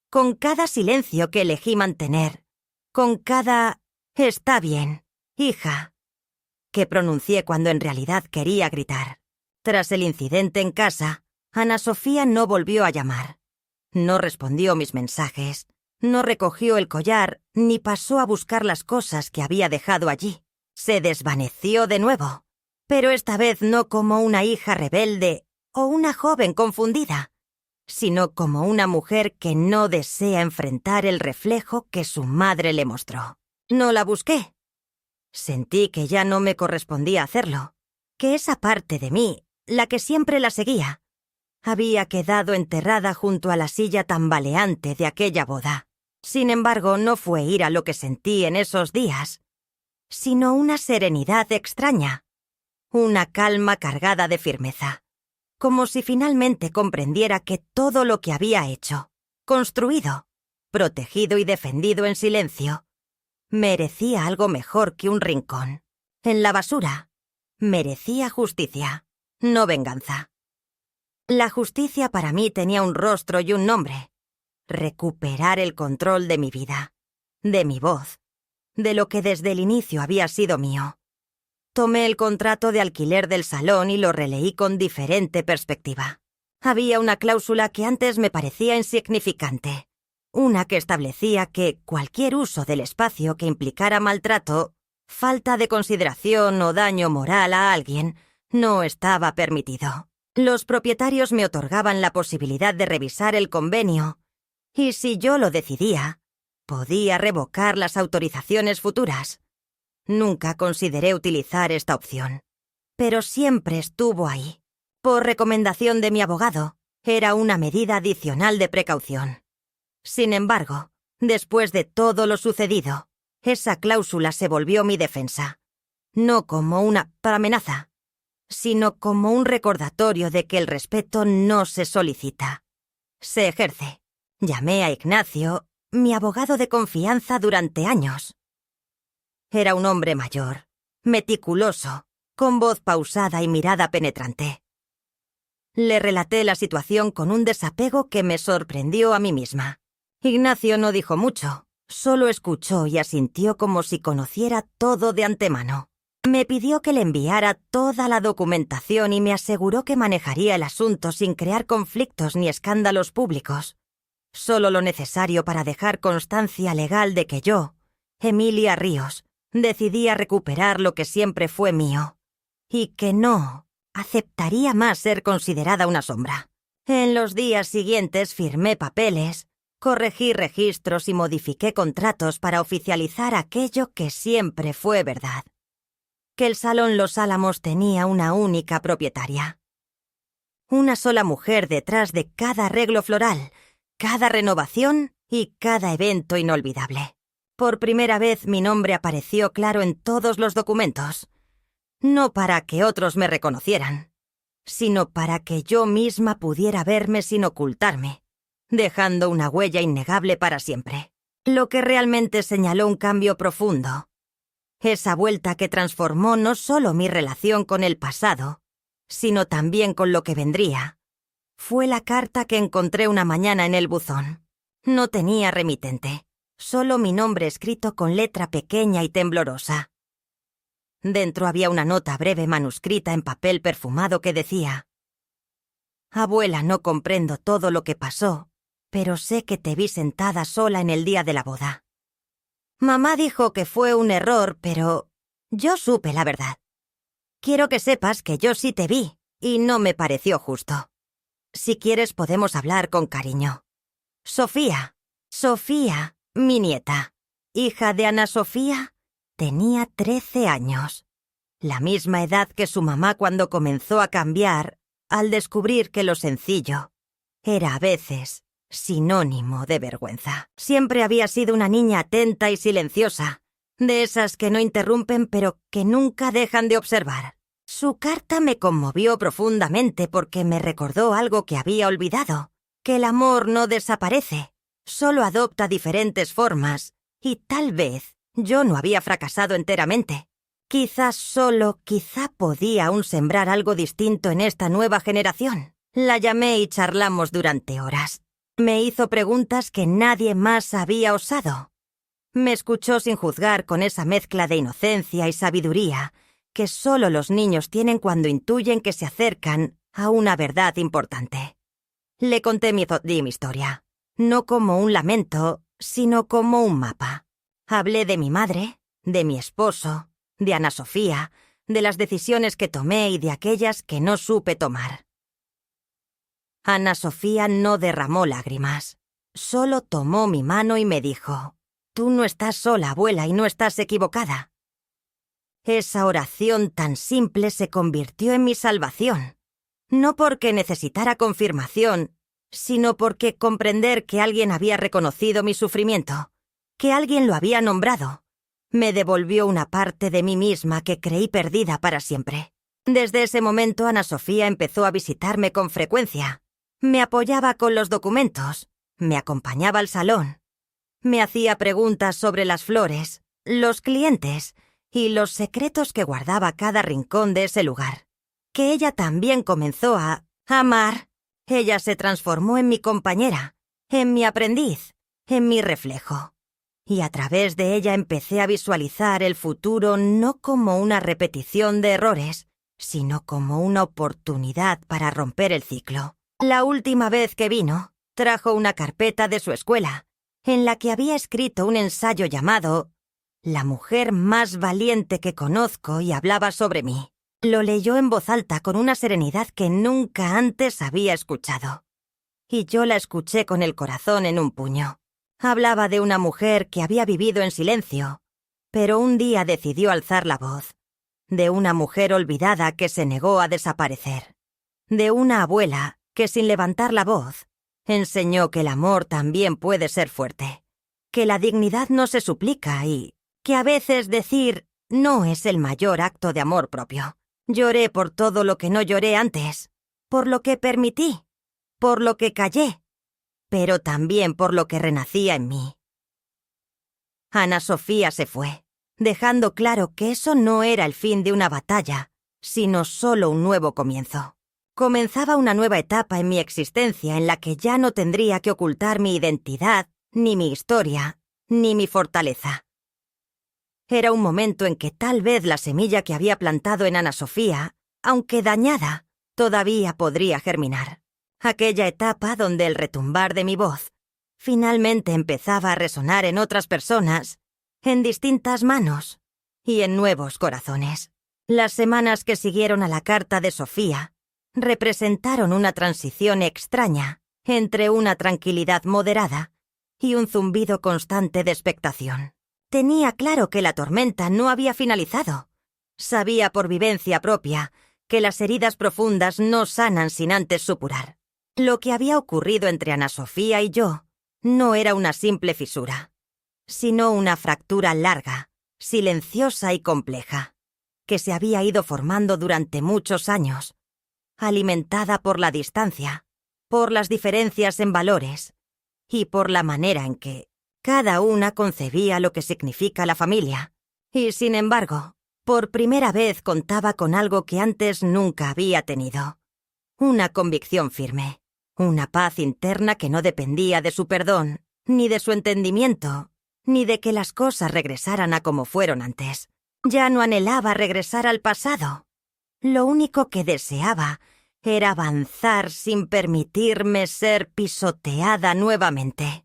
con cada silencio que elegí mantener, con cada «está bien, hija», que pronuncié cuando en realidad quería gritar. Tras el incidente en casa, Ana Sofía no volvió a llamar. No respondió mis mensajes, no recogió el collar ni pasó a buscar las cosas que había dejado allí. Se desvaneció de nuevo, pero esta vez no como una hija rebelde o una joven confundida, sino como una mujer que no desea enfrentar el reflejo que su madre le mostró. No la busqué. Sentí que ya no me correspondía hacerlo, que esa parte de mí, la que siempre la seguía, había quedado enterrada junto a la silla tambaleante de aquella boda. Sin embargo, no fue ira lo que sentí en esos días, sino una serenidad extraña, una calma cargada de firmeza, como si finalmente comprendiera que todo lo que había hecho, construido, protegido y defendido en silencio, merecía algo mejor que un rincón. En la basura, merecía justicia, no venganza. La justicia para mí tenía un rostro y un nombre: recuperar el control de mi vida, de mi voz, de lo que desde el inicio había sido mío. Tomé el contrato de alquiler del salón y lo releí con diferente perspectiva. Había una cláusula que antes me parecía insignificante, una que establecía que cualquier uso del espacio que implicara maltrato, falta de consideración o daño moral a alguien no estaba permitido. Los propietarios me otorgaban la posibilidad de revisar el convenio y, si yo lo decidía, podía revocar las autorizaciones futuras. Nunca consideré utilizar esta opción, pero siempre estuvo ahí. Por recomendación de mi abogado, era una medida adicional de precaución. Sin embargo, después de todo lo sucedido, esa cláusula se volvió mi defensa. No como una amenaza, sino como un recordatorio de que el respeto no se solicita, se ejerce. Llamé a Ignacio, mi abogado de confianza durante años. Era un hombre mayor, meticuloso, con voz pausada y mirada penetrante. Le relaté la situación con un desapego que me sorprendió a mí misma. Ignacio no dijo mucho, solo escuchó y asintió como si conociera todo de antemano. Me pidió que le enviara toda la documentación y me aseguró que manejaría el asunto sin crear conflictos ni escándalos públicos. Solo lo necesario para dejar constancia legal de que yo, Emilia Ríos, decidí recuperar lo que siempre fue mío, y que no aceptaría más ser considerada una sombra. En los días siguientes firmé papeles, corregí registros y modifiqué contratos para oficializar aquello que siempre fue verdad: que el Salón Los Álamos tenía una única propietaria. Una sola mujer detrás de cada arreglo floral, cada renovación y cada evento inolvidable. Por primera vez mi nombre apareció claro en todos los documentos, no para que otros me reconocieran, sino para que yo misma pudiera verme sin ocultarme, dejando una huella innegable para siempre. Lo que realmente señaló un cambio profundo. Esa vuelta que transformó no solo mi relación con el pasado, sino también con lo que vendría. Fue la carta que encontré una mañana en el buzón. No tenía remitente, solo mi nombre escrito con letra pequeña y temblorosa. Dentro había una nota breve manuscrita en papel perfumado que decía: «Abuela, no comprendo todo lo que pasó, pero sé que te vi sentada sola en el día de la boda. Mamá dijo que fue un error, pero yo supe la verdad. Quiero que sepas que yo sí te vi, y no me pareció justo. Si quieres podemos hablar con cariño. Sofía, mi nieta, hija de Ana Sofía, tenía 13 años, la misma edad que su mamá cuando comenzó a cambiar al descubrir que lo sencillo era a veces sinónimo de vergüenza. Siempre había sido una niña atenta y silenciosa, de esas que no interrumpen pero que nunca dejan de observar. Su carta me conmovió profundamente porque me recordó algo que había olvidado, que el amor no desaparece, solo adopta diferentes formas, y tal vez yo no había fracasado enteramente. Quizá podía aún sembrar algo distinto en esta nueva generación. La llamé y charlamos durante horas. Me hizo preguntas que nadie más había osado. Me escuchó sin juzgar con esa mezcla de inocencia y sabiduría que solo los niños tienen cuando intuyen que se acercan a una verdad importante. Le conté mi historia, no como un lamento, sino como un mapa. Hablé de mi madre, de mi esposo, de Ana Sofía, de las decisiones que tomé y de aquellas que no supe tomar. Ana Sofía no derramó lágrimas, solo tomó mi mano y me dijo: «Tú no estás sola, abuela, y no estás equivocada». Esa oración tan simple se convirtió en mi salvación, no porque necesitara confirmación, sino porque comprender que alguien había reconocido mi sufrimiento, que alguien lo había nombrado, me devolvió una parte de mí misma que creí perdida para siempre. Desde ese momento Ana Sofía empezó a visitarme con frecuencia. Me apoyaba con los documentos, me acompañaba al salón, me hacía preguntas sobre las flores, los clientes y los secretos que guardaba cada rincón de ese lugar, que ella también comenzó a amar. Ella se transformó en mi compañera, en mi aprendiz, en mi reflejo. Y a través de ella empecé a visualizar el futuro no como una repetición de errores, sino como una oportunidad para romper el ciclo. La última vez que vino, trajo una carpeta de su escuela, en la que había escrito un ensayo llamado «La mujer más valiente que conozco», y hablaba sobre mí. Lo leyó en voz alta con una serenidad que nunca antes había escuchado. Y yo la escuché con el corazón en un puño. Hablaba de una mujer que había vivido en silencio, pero un día decidió alzar la voz. De una mujer olvidada que se negó a desaparecer. de una abuela que, sin levantar la voz, enseñó que el amor también puede ser fuerte, que la dignidad no se suplica y que a veces decir no es el mayor acto de amor propio. Lloré por todo lo que no lloré antes, por lo que permití, por lo que callé, pero también por lo que renacía en mí. Ana Sofía se fue, dejando claro que eso no era el fin de una batalla, sino solo un nuevo comienzo. Comenzaba una nueva etapa en mi existencia en la que ya no tendría que ocultar mi identidad, ni mi historia, ni mi fortaleza. Era un momento en que tal vez la semilla que había plantado en Ana Sofía, aunque dañada, todavía podría germinar. Aquella etapa donde el retumbar de mi voz finalmente empezaba a resonar en otras personas, en distintas manos y en nuevos corazones. Las semanas que siguieron a la carta de Sofía representaron una transición extraña entre una tranquilidad moderada y un zumbido constante de expectación. Tenía claro que la tormenta no había finalizado. Sabía por vivencia propia que las heridas profundas no sanan sin antes supurar. Lo que había ocurrido entre Ana Sofía y yo no era una simple fisura, sino una fractura larga, silenciosa y compleja, que se había ido formando durante muchos años, alimentada por la distancia, por las diferencias en valores y por la manera en que cada una concebía lo que significa la familia. Y, sin embargo, por primera vez contaba con algo que antes nunca había tenido: una convicción firme, una paz interna que no dependía de su perdón, ni de su entendimiento, ni de que las cosas regresaran a como fueron antes. Ya no anhelaba regresar al pasado. Lo único que deseaba era avanzar sin permitirme ser pisoteada nuevamente.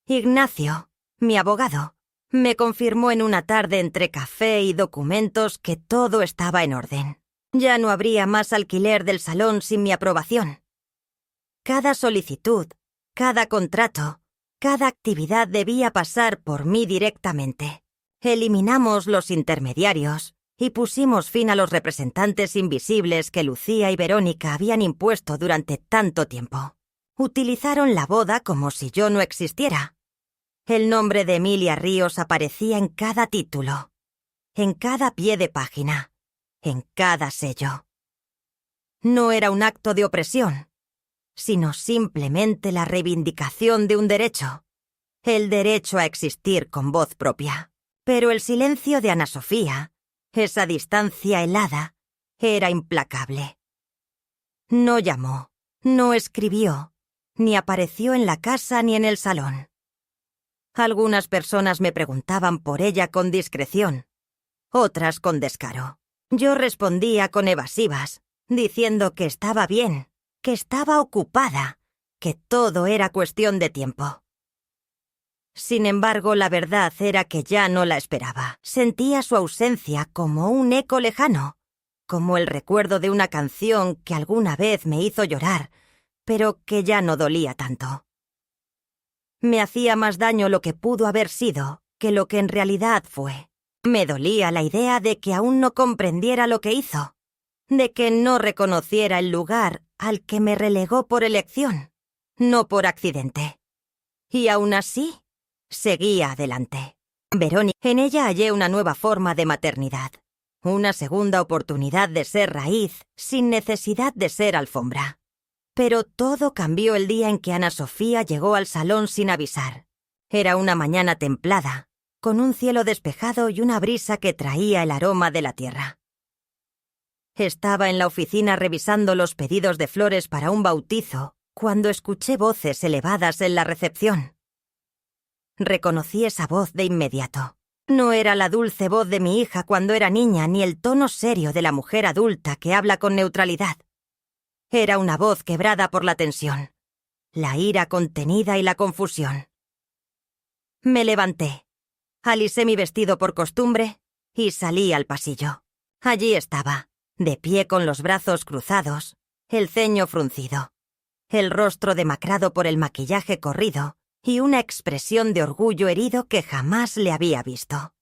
Ignacio, mi abogado, me confirmó en una tarde entre café y documentos que todo estaba en orden. Ya no habría más alquiler del salón sin mi aprobación. Cada solicitud, cada contrato, cada actividad debía pasar por mí directamente. Eliminamos los intermediarios y pusimos fin a los representantes invisibles que Lucía y Verónica habían impuesto durante tanto tiempo. Utilizaron la boda como si yo no existiera. El nombre de Emilia Ríos aparecía en cada título, en cada pie de página, en cada sello. No era un acto de opresión, sino simplemente la reivindicación de un derecho, el derecho a existir con voz propia. Pero el silencio de Ana Sofía, esa distancia helada, era implacable. No llamó, no escribió, ni apareció en la casa ni en el salón. Algunas personas me preguntaban por ella con discreción, otras con descaro. Yo respondía con evasivas, diciendo que estaba bien, que estaba ocupada, que todo era cuestión de tiempo. Sin embargo, la verdad era que ya no la esperaba. Sentía su ausencia como un eco lejano, como el recuerdo de una canción que alguna vez me hizo llorar, pero que ya no dolía tanto. Me hacía más daño lo que pudo haber sido que lo que en realidad fue. Me dolía la idea de que aún no comprendiera lo que hizo, de que no reconociera el lugar al que me relegó por elección, no por accidente. Y aún así, seguía adelante. Verónica, en ella hallé una nueva forma de maternidad, una segunda oportunidad de ser raíz sin necesidad de ser alfombra. Pero todo cambió el día en que Ana Sofía llegó al salón sin avisar. Era una mañana templada, con un cielo despejado y una brisa que traía el aroma de la tierra. Estaba en la oficina revisando los pedidos de flores para un bautizo cuando escuché voces elevadas en la recepción. Reconocí esa voz de inmediato. No era la dulce voz de mi hija cuando era niña ni el tono serio de la mujer adulta que habla con neutralidad. Era una voz quebrada por la tensión, la ira contenida y la confusión. Me levanté, alisé mi vestido por costumbre y salí al pasillo. Allí estaba, de pie con los brazos cruzados, el ceño fruncido, el rostro demacrado por el maquillaje corrido y una expresión de orgullo herido que jamás le había visto.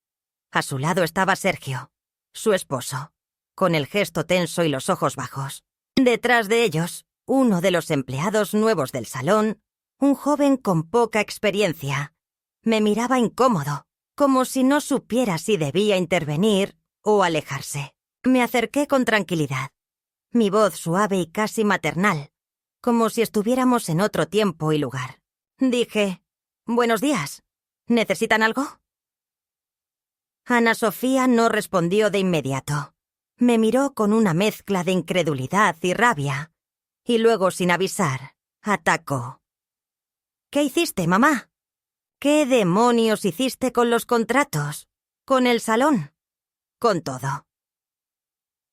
A su lado estaba Sergio, su esposo, con el gesto tenso y los ojos bajos. Detrás de ellos, uno de los empleados nuevos del salón, un joven con poca experiencia, me miraba incómodo, como si no supiera si debía intervenir o alejarse. Me acerqué con tranquilidad, mi voz suave y casi maternal, como si estuviéramos en otro tiempo y lugar. Dije: «Buenos días. ¿Necesitan algo?». Ana Sofía no respondió de inmediato. Me miró con una mezcla de incredulidad y rabia, y luego, sin avisar, atacó. «¿Qué hiciste, mamá? ¿Qué demonios hiciste con los contratos? ¿Con el salón? ¿Con todo?».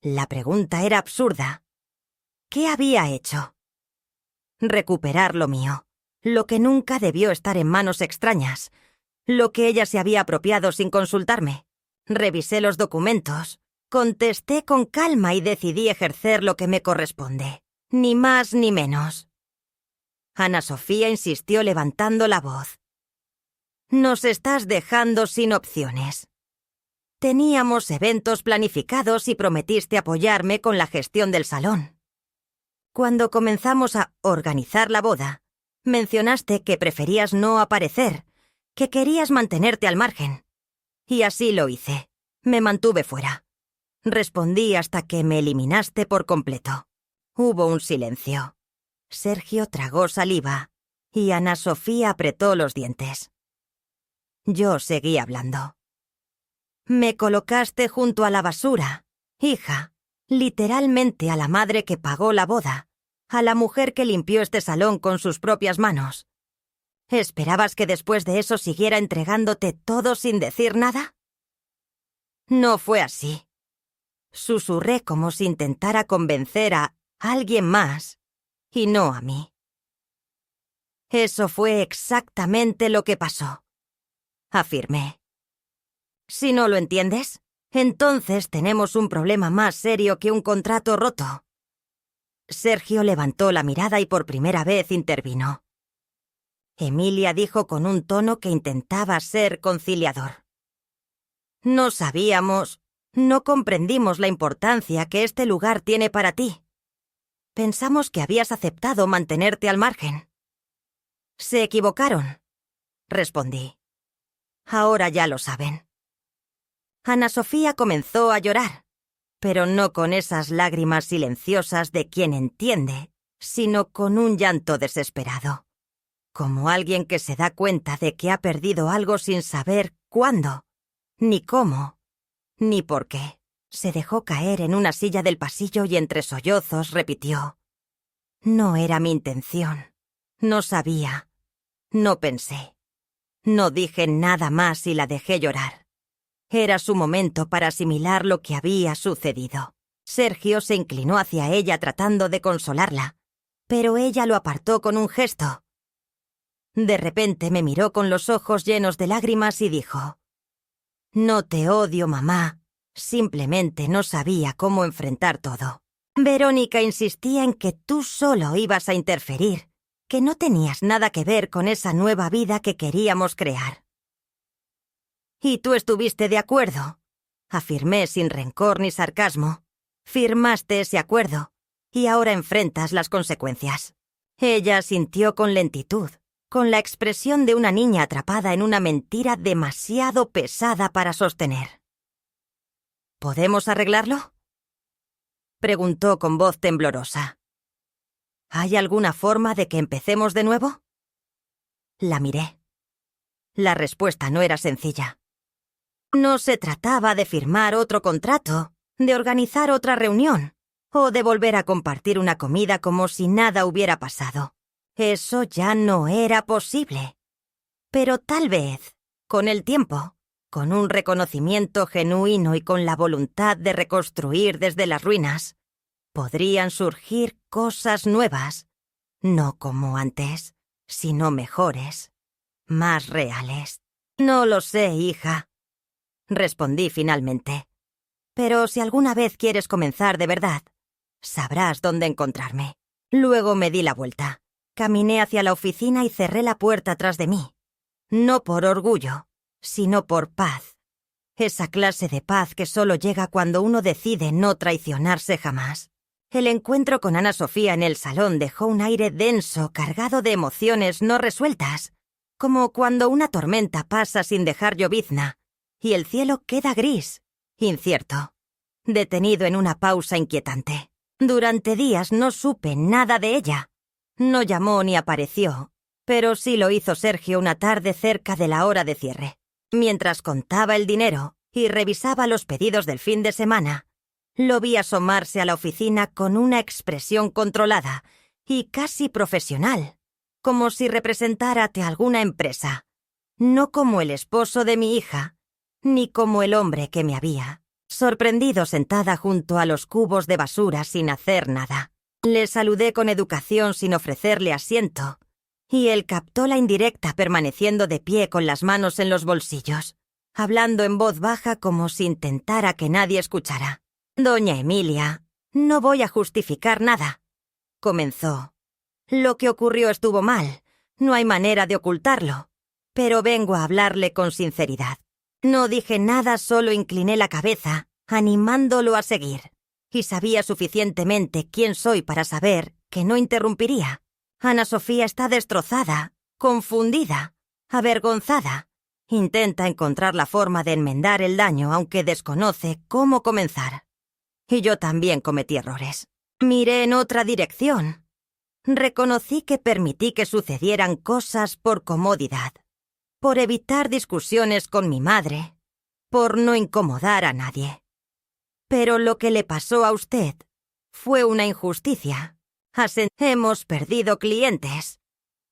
La pregunta era absurda. ¿Qué había hecho? Recuperar lo mío, lo que nunca debió estar en manos extrañas, lo que ella se había apropiado sin consultarme. Revisé los documentos, contesté con calma y decidí ejercer lo que me corresponde, ni más ni menos. Ana Sofía insistió levantando la voz. «Nos estás dejando sin opciones. Teníamos eventos planificados y prometiste apoyarme con la gestión del salón. Cuando comenzamos a organizar la boda, mencionaste que preferías no aparecer, que querías mantenerte al margen. Y así lo hice. Me mantuve fuera. Respondí hasta que me eliminaste por completo». Hubo un silencio. Sergio tragó saliva y Ana Sofía apretó los dientes. Yo seguí hablando. «Me colocaste junto a la basura, hija, literalmente a la madre que pagó la boda, a la mujer que limpió este salón con sus propias manos. ¿Esperabas que después de eso siguiera entregándote todo sin decir nada?». No fue así. Susurré como si intentara convencer a alguien más, y no a mí. «Eso fue exactamente lo que pasó», afirmé. «Si no lo entiendes, entonces tenemos un problema más serio que un contrato roto». Sergio levantó la mirada y por primera vez intervino. Emilia dijo con un tono que intentaba ser conciliador: «No sabíamos, no comprendimos la importancia que este lugar tiene para ti. Pensamos que habías aceptado mantenerte al margen». «Se equivocaron», respondí. «Ahora ya lo saben». Ana Sofía comenzó a llorar, pero no con esas lágrimas silenciosas de quien entiende, sino con un llanto desesperado, como alguien que se da cuenta de que ha perdido algo sin saber cuándo, ni cómo, ni por qué. Se dejó caer en una silla del pasillo y entre sollozos repitió: «No era mi intención. No sabía. No pensé. No dije nada más y la dejé llorar». Era su momento para asimilar lo que había sucedido. Sergio se inclinó hacia ella tratando de consolarla, pero ella lo apartó con un gesto. De repente me miró con los ojos llenos de lágrimas y dijo: «No te odio, mamá. Simplemente no sabía cómo enfrentar todo. Verónica insistía en que tú solo ibas a interferir, que no tenías nada que ver con esa nueva vida que queríamos crear». «Y tú estuviste de acuerdo», afirmé sin rencor ni sarcasmo. «Firmaste ese acuerdo, y ahora enfrentas las consecuencias». Ella sintió con lentitud, con la expresión de una niña atrapada en una mentira demasiado pesada para sostener. «¿Podemos arreglarlo?», preguntó con voz temblorosa. «¿Hay alguna forma de que empecemos de nuevo?». La miré. La respuesta no era sencilla. No se trataba de firmar otro contrato, de organizar otra reunión, o de volver a compartir una comida como si nada hubiera pasado. Eso ya no era posible. Pero tal vez, con el tiempo, con un reconocimiento genuino y con la voluntad de reconstruir desde las ruinas, podrían surgir cosas nuevas, no como antes, sino mejores, más reales. «No lo sé, hija», respondí finalmente. «Pero si alguna vez quieres comenzar de verdad, sabrás dónde encontrarme». Luego me di la vuelta. Caminé hacia la oficina y cerré la puerta tras de mí. No por orgullo, sino por paz. Esa clase de paz que solo llega cuando uno decide no traicionarse jamás. El encuentro con Ana Sofía en el salón dejó un aire denso, cargado de emociones no resueltas, como cuando una tormenta pasa sin dejar llovizna, y el cielo queda gris, incierto, detenido en una pausa inquietante. Durante días no supe nada de ella. No llamó ni apareció, pero sí lo hizo Sergio una tarde cerca de la hora de cierre. Mientras contaba el dinero y revisaba los pedidos del fin de semana, lo vi asomarse a la oficina con una expresión controlada y casi profesional, como si representara ante alguna empresa, no como el esposo de mi hija, ni como el hombre que me había sorprendido sentada junto a los cubos de basura sin hacer nada. Le saludé con educación sin ofrecerle asiento, y él captó la indirecta permaneciendo de pie con las manos en los bolsillos, hablando en voz baja como si intentara que nadie escuchara. «Doña Emilia, no voy a justificar nada», comenzó. «Lo que ocurrió estuvo mal, no hay manera de ocultarlo, pero vengo a hablarle con sinceridad. No dije nada, solo incliné la cabeza, animándolo a seguir, y sabía suficientemente quién soy para saber que no interrumpiría. Ana Sofía está destrozada, confundida, avergonzada. Intenta encontrar la forma de enmendar el daño, aunque desconoce cómo comenzar. Y yo también cometí errores. Miré en otra dirección. Reconocí que permití que sucedieran cosas por comodidad, por evitar discusiones con mi madre, por no incomodar a nadie. Pero lo que le pasó a usted fue una injusticia. Hemos perdido clientes»,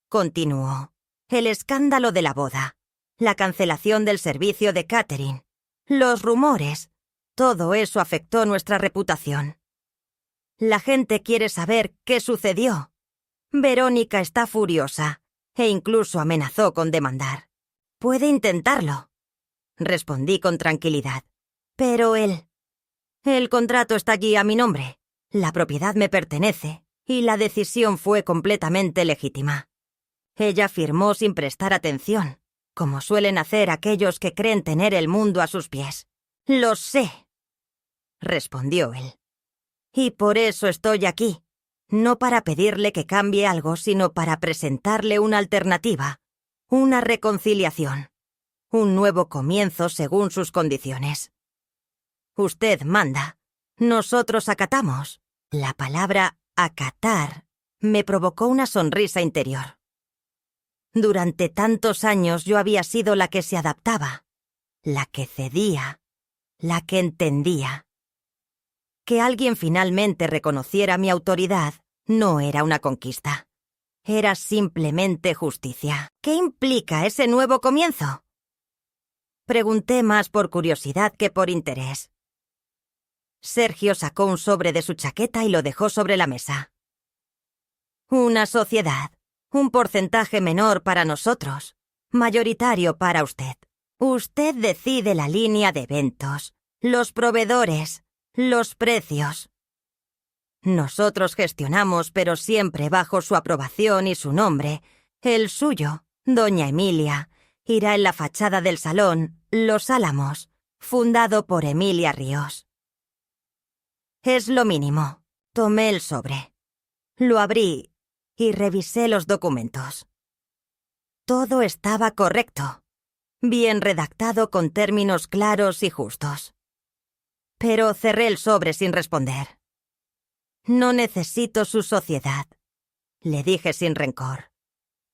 continuó. «El escándalo de la boda, la cancelación del servicio de catering, los rumores, todo eso afectó nuestra reputación. La gente quiere saber qué sucedió. Verónica está furiosa e incluso amenazó con demandar. Puede intentarlo», respondí con tranquilidad. «Pero el contrato está allí a mi nombre. La propiedad me pertenece y la decisión fue completamente legítima. Ella firmó sin prestar atención, como suelen hacer aquellos que creen tener el mundo a sus pies». «Lo sé», respondió él. «Y por eso estoy aquí, no para pedirle que cambie algo, sino para presentarle una alternativa, una reconciliación, un nuevo comienzo según sus condiciones. Usted manda, nosotros acatamos». La palabra acatar me provocó una sonrisa interior. Durante tantos años yo había sido la que se adaptaba, la que cedía, la que entendía. Que alguien finalmente reconociera mi autoridad no era una conquista. Era simplemente justicia. «¿Qué implica ese nuevo comienzo?», pregunté más por curiosidad que por interés. Sergio sacó un sobre de su chaqueta y lo dejó sobre la mesa. «Una sociedad, un porcentaje menor para nosotros, mayoritario para usted. Usted decide la línea de eventos, los proveedores, los precios. Nosotros gestionamos, pero siempre bajo su aprobación y su nombre. El suyo, Doña Emilia, irá en la fachada del salón Los Álamos, fundado por Emilia Ríos». «Es lo mínimo». Tomé el sobre. Lo abrí y revisé los documentos. Todo estaba correcto, bien redactado con términos claros y justos. Pero cerré el sobre sin responder. «No necesito su sociedad», le dije sin rencor.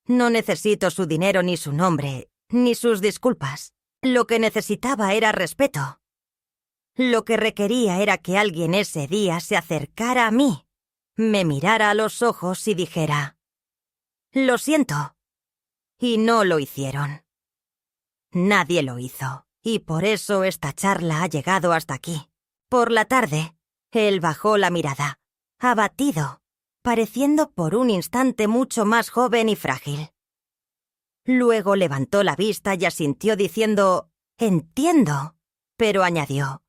«No necesito su dinero ni su nombre, ni sus disculpas. Lo que necesitaba era respeto. Lo que requería era que alguien ese día se acercara a mí, me mirara a los ojos y dijera: «Lo siento». Y no lo hicieron. Nadie lo hizo, y por eso esta charla ha llegado hasta aquí. Por la tarde, él bajó la mirada, abatido, pareciendo por un instante mucho más joven y frágil. Luego levantó la vista y asintió diciendo: «Entiendo», pero añadió: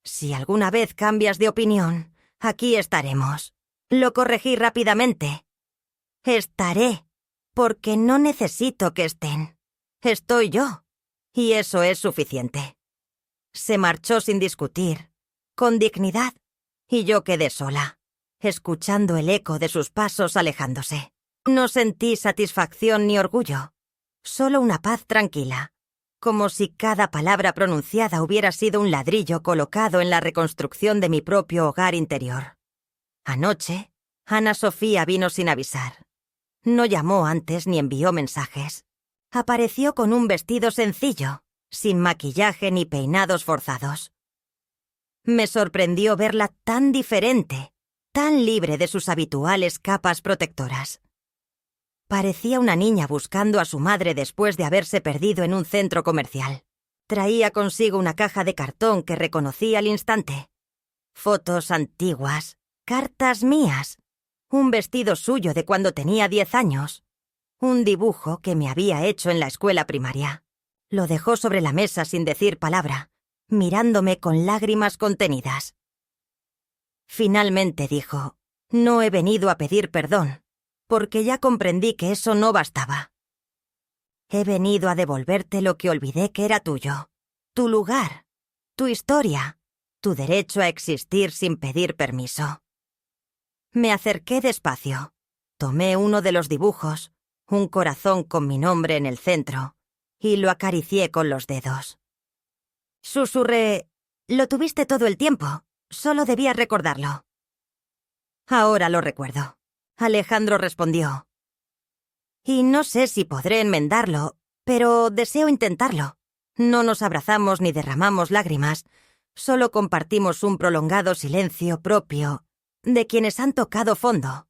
«Si alguna vez cambias de opinión, aquí estaremos». Lo corregí rápidamente. «Estaré, porque no necesito que estén. Estoy yo, y eso es suficiente». Se marchó sin discutir, con dignidad, y yo quedé sola. escuchando el eco de sus pasos alejándose. No sentí satisfacción ni orgullo, solo una paz tranquila, como si cada palabra pronunciada hubiera sido un ladrillo colocado en la reconstrucción de mi propio hogar interior. Anoche, Ana Sofía vino sin avisar. No llamó antes ni envió mensajes. Apareció con un vestido sencillo, sin maquillaje ni peinados forzados. Me sorprendió verla tan diferente, tan libre de sus habituales capas protectoras. Parecía una niña buscando a su madre después de haberse perdido en un centro comercial. Traía consigo una caja de cartón que reconocí al instante. Fotos antiguas, cartas mías, un vestido suyo de cuando tenía 10 años, un dibujo que me había hecho en la escuela primaria. Lo dejó sobre la mesa sin decir palabra, mirándome con lágrimas contenidas. Finalmente dijo: «No he venido a pedir perdón, porque ya comprendí que eso no bastaba. He venido a devolverte lo que olvidé que era tuyo, tu lugar, tu historia, tu derecho a existir sin pedir permiso». Me acerqué despacio, tomé uno de los dibujos, un corazón con mi nombre en el centro, y lo acaricié con los dedos. Susurré: «Lo tuviste todo el tiempo, solo debías recordarlo». «Ahora lo recuerdo», Alejandro respondió. «Y no sé si podré enmendarlo, pero deseo intentarlo». No nos abrazamos ni derramamos lágrimas, solo compartimos un prolongado silencio propio de quienes han tocado fondo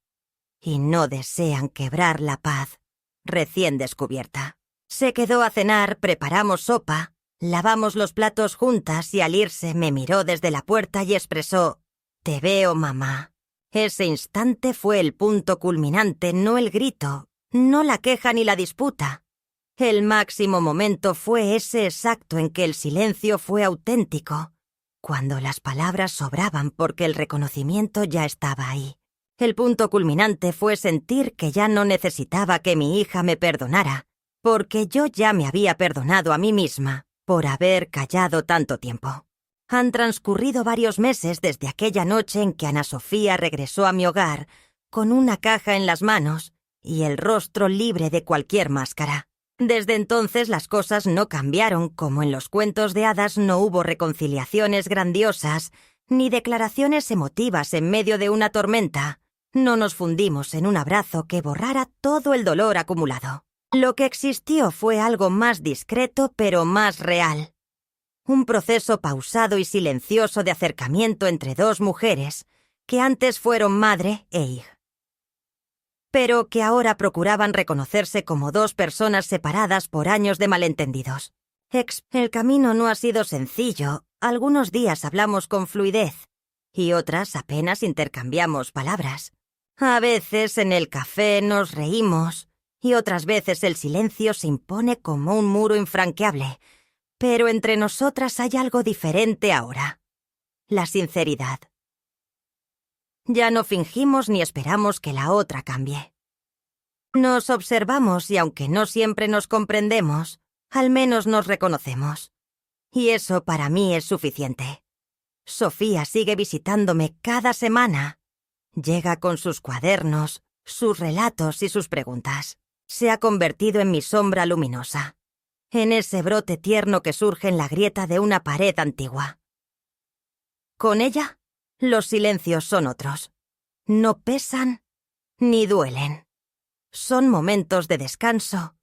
y no desean quebrar la paz recién descubierta. Se quedó a cenar, preparamos sopa, lavamos los platos juntas y al irse me miró desde la puerta y expresó: «Te veo, mamá». Ese instante fue el punto culminante, no el grito, no la queja ni la disputa. El máximo momento fue ese exacto en que el silencio fue auténtico, cuando las palabras sobraban porque el reconocimiento ya estaba ahí. El punto culminante fue sentir que ya no necesitaba que mi hija me perdonara, porque yo ya me había perdonado a mí misma por haber callado tanto tiempo. Han transcurrido varios meses desde aquella noche en que Ana Sofía regresó a mi hogar con una caja en las manos y el rostro libre de cualquier máscara. Desde entonces las cosas no cambiaron, como en los cuentos de hadas no hubo reconciliaciones grandiosas ni declaraciones emotivas en medio de una tormenta. No nos fundimos en un abrazo que borrara todo el dolor acumulado. Lo que existió fue algo más discreto pero más real. Un proceso pausado y silencioso de acercamiento entre dos mujeres que antes fueron madre e hija, pero que ahora procuraban reconocerse como dos personas separadas por años de malentendidos. El camino no ha sido sencillo. Algunos días hablamos con fluidez y otras apenas intercambiamos palabras. A veces en el café nos reímos y otras veces el silencio se impone como un muro infranqueable. Pero entre nosotras hay algo diferente ahora: la sinceridad. Ya no fingimos ni esperamos que la otra cambie. Nos observamos y aunque no siempre nos comprendemos, al menos nos reconocemos. Y eso para mí es suficiente. Sofía sigue visitándome cada semana. Llega con sus cuadernos, sus relatos y sus preguntas. Se ha convertido en mi sombra luminosa, en ese brote tierno que surge en la grieta de una pared antigua. Con ella, los silencios son otros. No pesan ni duelen. Son momentos de descanso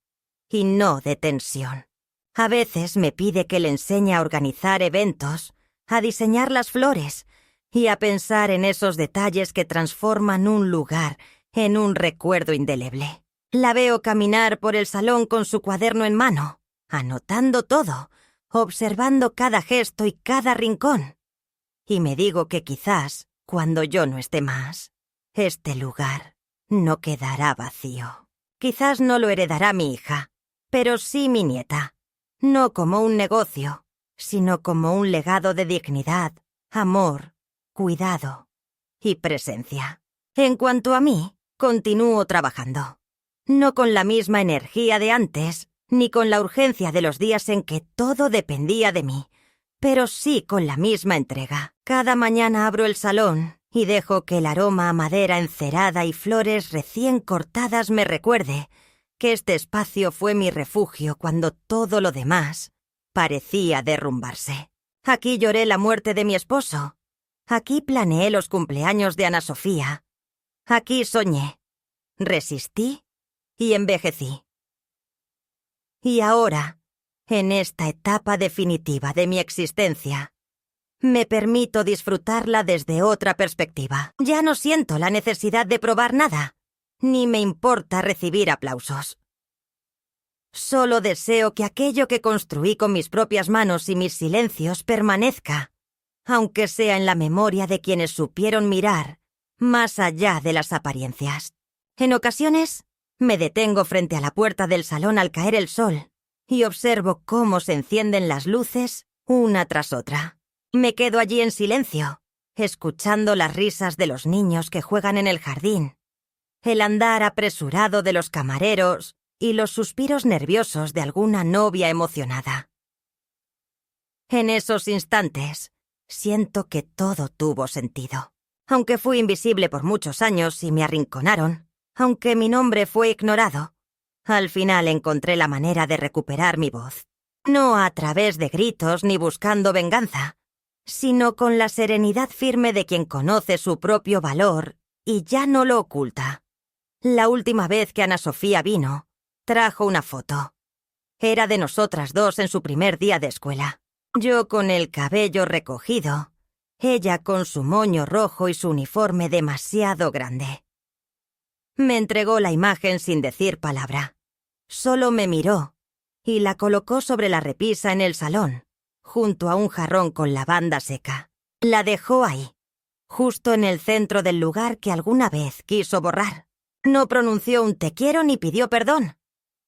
y no de tensión. A veces me pide que le enseñe a organizar eventos, a diseñar las flores y a pensar en esos detalles que transforman un lugar en un recuerdo indeleble. La veo caminar por el salón con su cuaderno en mano, anotando todo, observando cada gesto y cada rincón. Y me digo que quizás, cuando yo no esté más, este lugar no quedará vacío. Quizás no lo heredará mi hija, pero sí mi nieta. No como un negocio, sino como un legado de dignidad, amor, cuidado y presencia. En cuanto a mí, continúo trabajando. No con la misma energía de antes, ni con la urgencia de los días en que todo dependía de mí, pero sí con la misma entrega. Cada mañana abro el salón y dejo que el aroma a madera encerada y flores recién cortadas me recuerde que este espacio fue mi refugio cuando todo lo demás parecía derrumbarse. Aquí lloré la muerte de mi esposo. Aquí planeé los cumpleaños de Ana Sofía. Aquí soñé, resistí y envejecí. Y ahora, en esta etapa definitiva de mi existencia, me permito disfrutarla desde otra perspectiva. Ya no siento la necesidad de probar nada, ni me importa recibir aplausos. Solo deseo que aquello que construí con mis propias manos y mis silencios permanezca, aunque sea en la memoria de quienes supieron mirar más allá de las apariencias. En ocasiones, me detengo frente a la puerta del salón al caer el sol y observo cómo se encienden las luces una tras otra. Me quedo allí en silencio, escuchando las risas de los niños que juegan en el jardín, el andar apresurado de los camareros y los suspiros nerviosos de alguna novia emocionada. En esos instantes, siento que todo tuvo sentido. Aunque fui invisible por muchos años y me arrinconaron, aunque mi nombre fue ignorado, al final encontré la manera de recuperar mi voz. No a través de gritos ni buscando venganza, sino con la serenidad firme de quien conoce su propio valor y ya no lo oculta. La última vez que Ana Sofía vino, trajo una foto. Era de nosotras dos en su primer día de escuela. Yo con el cabello recogido, ella con su moño rojo y su uniforme demasiado grande. Me entregó la imagen sin decir palabra. Solo me miró y la colocó sobre la repisa en el salón, junto a un jarrón con lavanda seca. La dejó ahí, justo en el centro del lugar que alguna vez quiso borrar. No pronunció un te quiero ni pidió perdón,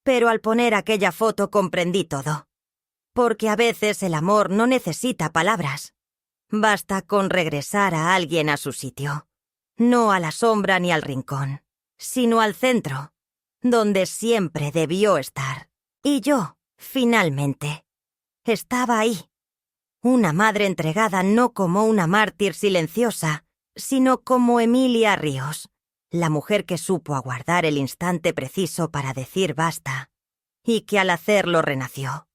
pero al poner aquella foto comprendí todo. Porque a veces el amor no necesita palabras. Basta con regresar a alguien a su sitio, no a la sombra ni al rincón, sino al centro, donde siempre debió estar. Y yo, finalmente, estaba ahí. Una madre entregada no como una mártir silenciosa, sino como Emilia Ríos, la mujer que supo aguardar el instante preciso para decir basta, y que al hacerlo renació.